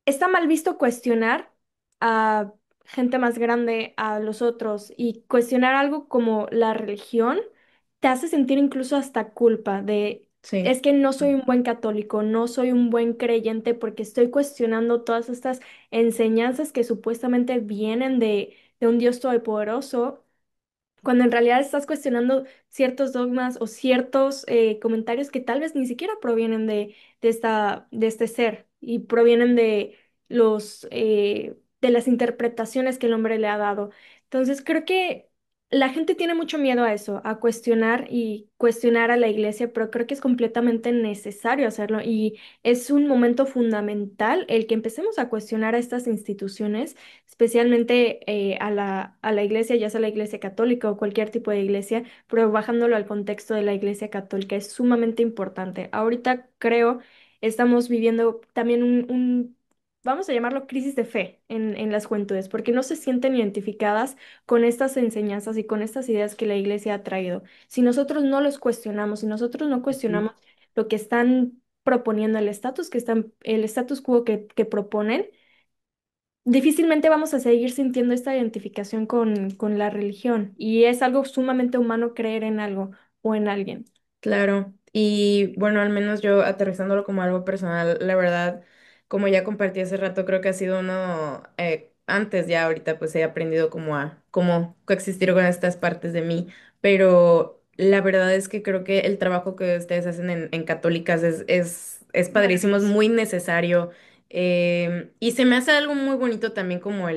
está mal visto cuestionar a gente más grande, a los otros, y cuestionar algo como la religión te hace sentir incluso hasta culpa de, Sí, es que no soy un buen católico, no soy un buen creyente porque estoy cuestionando todas estas enseñanzas que supuestamente vienen de un Dios todopoderoso, cuando en realidad estás cuestionando ciertos dogmas o ciertos comentarios que tal vez ni siquiera provienen de este ser y provienen de de las interpretaciones que el hombre le ha dado. Entonces, creo que la gente tiene mucho miedo a eso, a cuestionar y cuestionar a la iglesia, pero creo que es completamente necesario hacerlo y es un momento fundamental el que empecemos a cuestionar a estas instituciones, especialmente a la iglesia, ya sea la iglesia católica o cualquier tipo de iglesia, pero bajándolo al contexto de la iglesia católica es sumamente importante. Ahorita creo estamos viviendo también vamos a llamarlo crisis de fe en las juventudes, porque no se sienten identificadas con estas enseñanzas y con estas ideas que la iglesia ha traído. Si nosotros no los cuestionamos, si nosotros no cuestionamos lo que están proponiendo, el status quo que proponen, difícilmente vamos a seguir sintiendo esta identificación con la religión y es algo sumamente humano creer en algo o en alguien. claro. Y bueno, al menos yo aterrizándolo como algo personal, la verdad, como ya compartí hace rato, creo que ha sido uno, antes ya ahorita pues he aprendido como a cómo coexistir con estas partes de mí, pero la verdad es que creo que el trabajo que ustedes hacen en Católicas es padrísimo, es Maravilloso. muy necesario, y se me hace algo muy bonito también como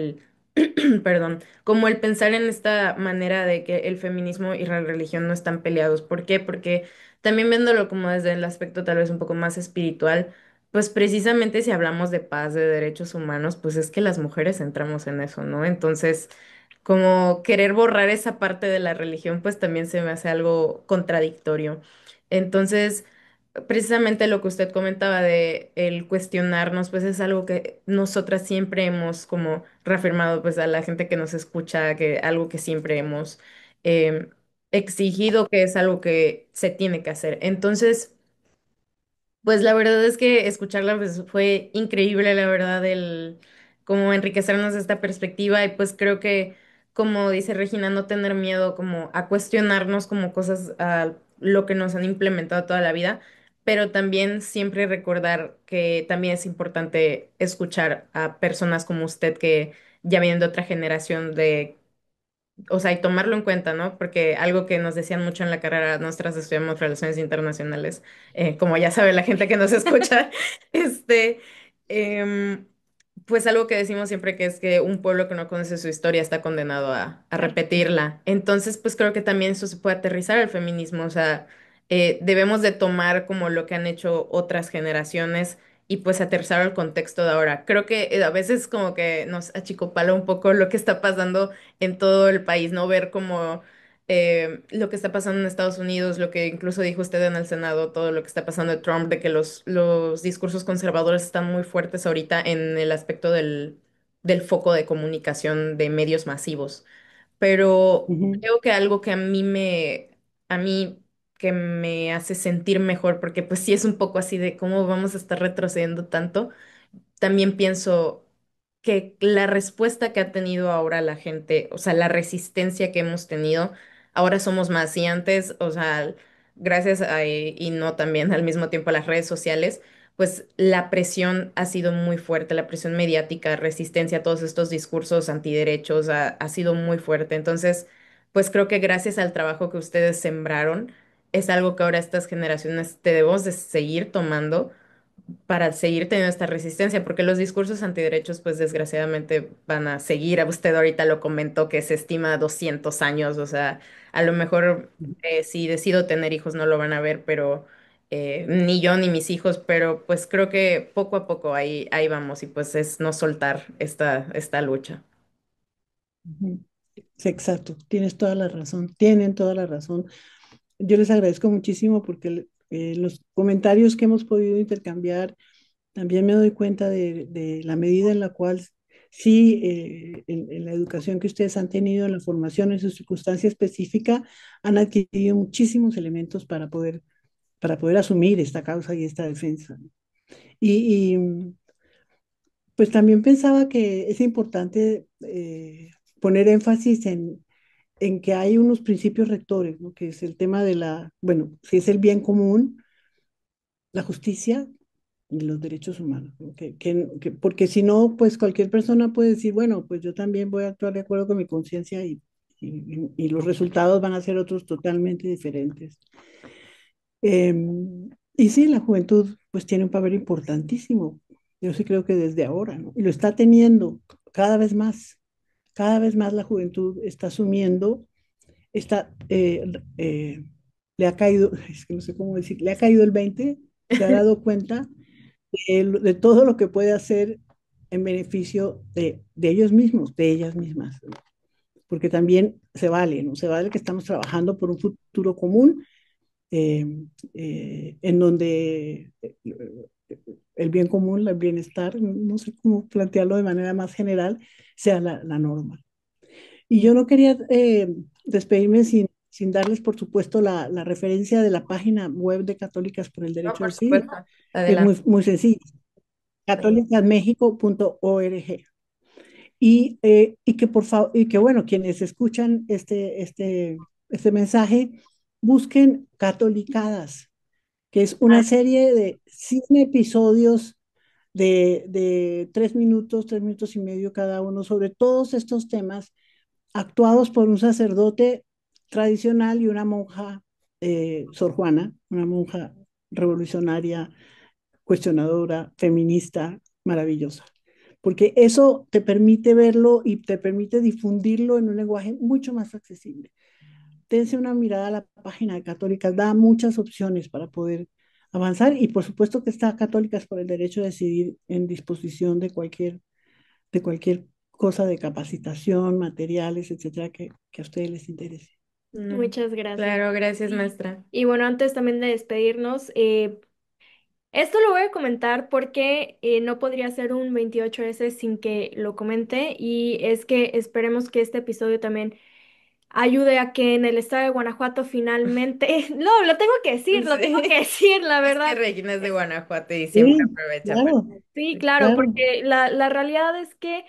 perdón, como el pensar en esta manera de que el feminismo y la religión no están peleados. ¿Por qué? Porque también viéndolo como desde el aspecto tal vez un poco más espiritual, pues precisamente si hablamos de paz, de derechos humanos, pues es que las mujeres entramos en eso, ¿no? Entonces, como querer borrar esa parte de la religión, pues también se me hace algo contradictorio. Entonces, precisamente lo que usted comentaba de el cuestionarnos, pues es algo que nosotras siempre hemos como reafirmado, pues a la gente que nos escucha, que algo que siempre hemos eh, exigido, que es algo que se tiene que hacer. Entonces, pues la verdad es que escucharla pues, fue increíble, la verdad, el como enriquecernos de esta perspectiva y pues creo que, como dice Regina, no tener miedo como a cuestionarnos como cosas a lo que nos han implementado toda la vida, pero también siempre recordar que también es importante escuchar a personas como usted que ya vienen de otra generación de o sea, y tomarlo en cuenta, ¿no? Porque algo que nos decían mucho en la carrera, nosotras estudiamos relaciones internacionales, como ya sabe la gente que nos escucha, este, em, pues algo que decimos siempre que es que un pueblo que no conoce su historia está condenado a repetirla. Entonces, pues creo que también eso se puede aterrizar al feminismo, o sea, debemos de tomar como lo que han hecho otras generaciones y pues aterrizar al contexto de ahora. Creo que a veces como que nos achicopala un poco lo que está pasando en todo el país, ¿no? Ver como lo que está pasando en Estados Unidos, lo que incluso dijo usted en el Senado, todo lo que está pasando de Trump, de que los discursos conservadores están muy fuertes ahorita en el aspecto del foco de comunicación de medios masivos. Pero Ujú, creo que algo que a mí que me hace sentir mejor, porque pues sí es un poco así de cómo vamos a estar retrocediendo tanto también pienso que la respuesta que ha tenido ahora la gente, o sea, la resistencia que hemos tenido, ahora somos más y antes, o sea, gracias a, y no también al mismo tiempo a las redes sociales, pues la presión ha sido muy fuerte, la presión mediática, resistencia a todos estos discursos antiderechos ha sido muy fuerte. Entonces, pues creo que gracias al trabajo que ustedes sembraron, es algo que ahora estas generaciones debemos de seguir tomando para seguir teniendo esta resistencia, porque los discursos antiderechos, pues desgraciadamente van a seguir. A usted ahorita lo comentó que se estima 200 años, o sea, a lo mejor si decido tener hijos no lo van a ver, pero ni yo ni mis hijos, pero pues creo que poco a poco ahí vamos y pues es no soltar esta lucha. ujú. Sí, exacto, tienes toda la razón, tienen toda la razón. Yo les agradezco muchísimo porque los comentarios que hemos podido intercambiar, también me doy cuenta de la medida en la cual sí, en la educación que ustedes han tenido, en la formación, en su circunstancia específica, han adquirido muchísimos elementos para poder asumir esta causa y esta defensa. Y, pues también pensaba que es importante poner énfasis en que hay unos principios rectores, ¿no? Que es el tema de bueno, si es el bien común, la justicia y los derechos humanos, ¿no? Porque si no, pues cualquier persona puede decir, bueno, pues yo también voy a actuar de acuerdo con mi conciencia y los resultados van a ser otros totalmente diferentes. Y sí, la juventud pues tiene un papel importantísimo. Yo sí creo que desde ahora, ¿no? Y lo está teniendo cada vez más. Cada vez más la juventud está asumiendo, está, le ha caído, es que no sé cómo decir, le ha caído el 20, se ha dado cuenta de todo lo que puede hacer en beneficio de ellos mismos, de ellas mismas, ¿no? Porque también se vale, ¿no? Se vale que estamos trabajando por un futuro común eh, en donde el bien común, el bienestar, no sé cómo plantearlo de manera más general, sea la norma. Y yo no quería despedirme sin darles, por supuesto, la referencia de la página web de Católicas por el No, Derecho a por Decidir, supuesto. que es Adelante. muy sencilla, católicasmexico.org. Y que por favor, y que bueno, quienes escuchan este mensaje, busquen Catolicadas, que es una serie de 100 episodios de 3 minutos y medio cada uno sobre todos estos temas, actuados por un sacerdote tradicional y una monja, Sor Juana, una monja revolucionaria, cuestionadora, feminista, maravillosa. Porque eso te permite verlo y te permite difundirlo en un lenguaje mucho más accesible. Dense una mirada a la página de Católicas, da muchas opciones para poder avanzar y por supuesto que está Católicas por el derecho a decidir en disposición de cualquier cosa de capacitación, materiales, etcétera, que a ustedes les interese. No. Muchas gracias. Claro, gracias, Y, maestra. y bueno, antes también de despedirnos, esto lo voy a comentar porque no podría ser un 28S sin que lo comente y es que esperemos que este episodio también ayude a que en el estado de Guanajuato finalmente, no, lo tengo que decir, lo tengo que Sí. decir, la Es que verdad. Regina es de Guanajuato y siempre Sí, aprovecha para... claro, Sí, claro, claro. porque la realidad es que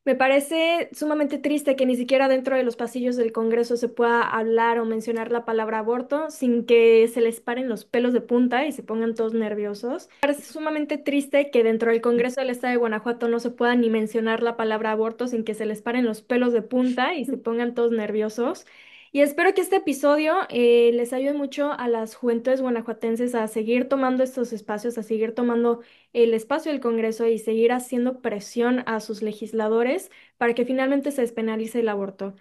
me parece sumamente triste que ni siquiera dentro de los pasillos del Congreso se pueda hablar o mencionar la palabra aborto sin que se les paren los pelos de punta y se pongan todos nerviosos. Me parece sumamente triste que dentro del Congreso del Estado de Guanajuato no se pueda ni mencionar la palabra aborto sin que se les paren los pelos de punta y se pongan todos nerviosos. Y espero que este episodio les ayude mucho a las juventudes guanajuatenses a seguir tomando estos espacios, a seguir tomando el espacio del Congreso y seguir haciendo presión a sus legisladores para que finalmente se despenalice el aborto.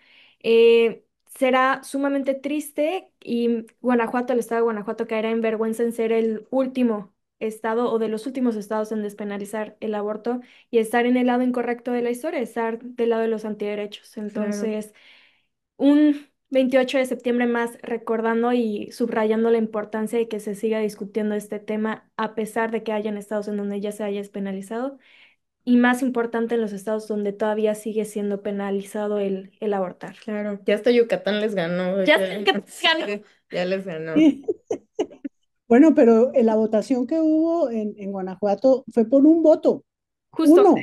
Será sumamente triste y Guanajuato, el estado de Guanajuato, caerá en vergüenza en ser el último estado o de los últimos estados en despenalizar el aborto y estar en el lado incorrecto de la historia, estar del lado de los antiderechos. Claro. Entonces, un 28 de septiembre más recordando y subrayando la importancia de que se siga discutiendo este tema a pesar de que hayan estados en donde ya se haya despenalizado y más importante en los estados donde todavía sigue siendo penalizado el abortar. Claro, ya hasta Yucatán les ganó. Ya Ya, sé que te ganó. ya les ganó. Sí. Bueno, pero la votación que hubo en Guanajuato fue por un voto, Justo, uno.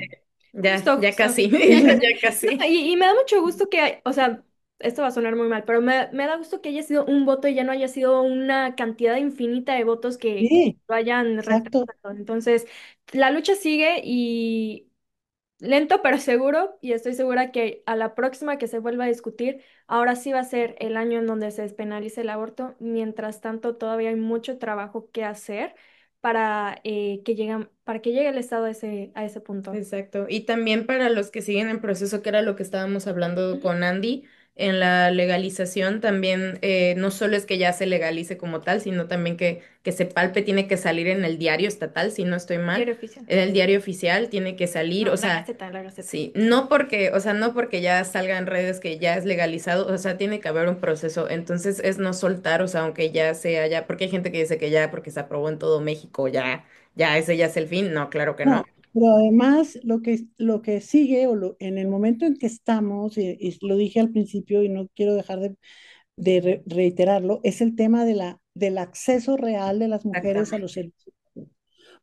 Ya, justo, ya justo. casi, Entonces, ya No, casi. y me da mucho gusto que, o sea, esto va a sonar muy mal, pero me da gusto que haya sido un voto y ya no haya sido una cantidad infinita de votos que sí, lo hayan exacto. retrasado. Entonces, la lucha sigue y lento pero seguro, y estoy segura que a la próxima que se vuelva a discutir, ahora sí va a ser el año en donde se despenalice el aborto. Mientras tanto, todavía hay mucho trabajo que hacer para que llegue el Estado a ese punto. Exacto. Y también para los que siguen en proceso, que era lo que estábamos hablando con Andy, en la legalización también no solo es que ya se legalice como tal, sino también que se palpe, tiene que salir en el diario estatal, si no estoy mal. Diario oficial. En el diario oficial tiene que salir, No, o la sea, Gaceta, la Gaceta. sí, no porque, o sea, no porque ya salga en redes que ya es legalizado, o sea, tiene que haber un proceso. Entonces es no soltar, o sea, aunque ya sea ya, porque hay gente que dice que ya porque se aprobó en todo México, ya ese ya es el fin. No, claro que no. No, pero además lo que sigue, en el momento en que estamos, y lo dije al principio y no quiero dejar de reiterarlo, es el tema del acceso real de las mujeres a Exactamente. los servicios.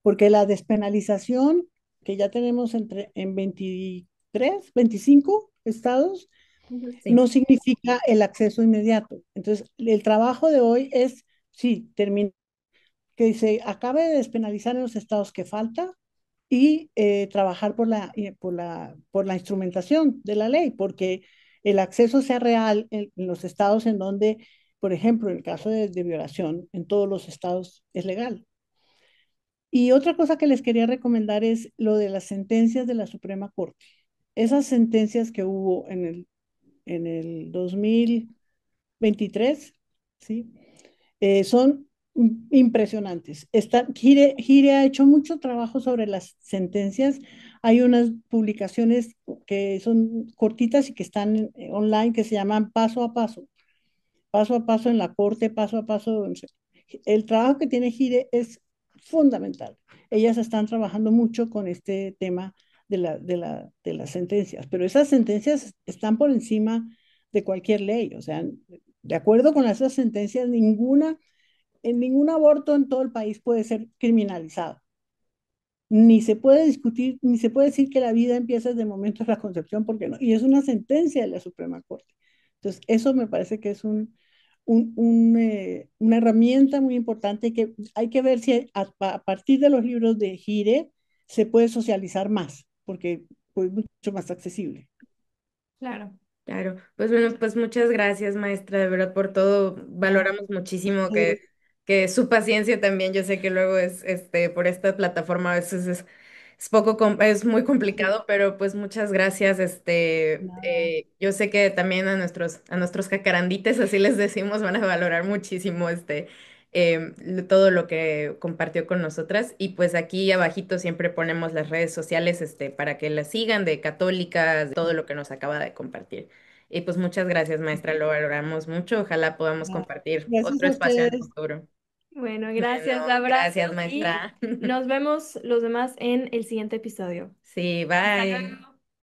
Porque la despenalización, que ya tenemos en 23, 25 estados, Ujú. Sí. no significa el acceso inmediato. Entonces, el trabajo de hoy es, sí, terminar, que se acabe de despenalizar en los estados que falta y trabajar por la instrumentación de la ley, porque el acceso sea real en los estados en donde, por ejemplo, en el caso de violación, en todos los estados es legal. Y otra cosa que les quería recomendar es lo de las sentencias de la Suprema Corte. Esas sentencias que hubo en el 2023, ¿sí? Son impresionantes. Gire ha hecho mucho trabajo sobre las sentencias. Hay unas publicaciones que son cortitas y que están online que se llaman paso a paso en la corte, paso a paso. El trabajo que tiene Gire es fundamental. Ellas están trabajando mucho con este tema de las sentencias, pero esas sentencias están por encima de cualquier ley. O sea, de acuerdo con esas sentencias, en ningún aborto en todo el país puede ser criminalizado. Ni se puede discutir, ni se puede decir que la vida empieza desde el momento de la concepción, porque no. Y es una sentencia de la Suprema Corte. Entonces, eso me parece que es una herramienta muy importante que hay que ver si a partir de los libros de Gire se puede socializar más, porque es mucho más accesible. Claro. Claro, pues bueno, pues muchas gracias, maestra, de verdad por todo. No, Valoramos muchísimo muchas que su paciencia también. Yo sé que luego es, por esta plataforma a veces es poco, es muy gracias. complicado, pero pues muchas gracias. Nada. Yo sé que también a nuestros jacarandites, así les decimos, van a valorar muchísimo todo lo que compartió con nosotras. Y pues aquí abajito siempre ponemos las redes sociales para que la sigan de Católicas, todo lo que nos acaba de compartir. Y pues muchas gracias, maestra, lo valoramos mucho. Ojalá podamos Ah, compartir gracias otro a espacio en el ustedes. futuro. Bueno, Bueno, gracias, abrazos gracias, y maestra. nos vemos los demás en el siguiente episodio. Sí, Hasta bye. luego.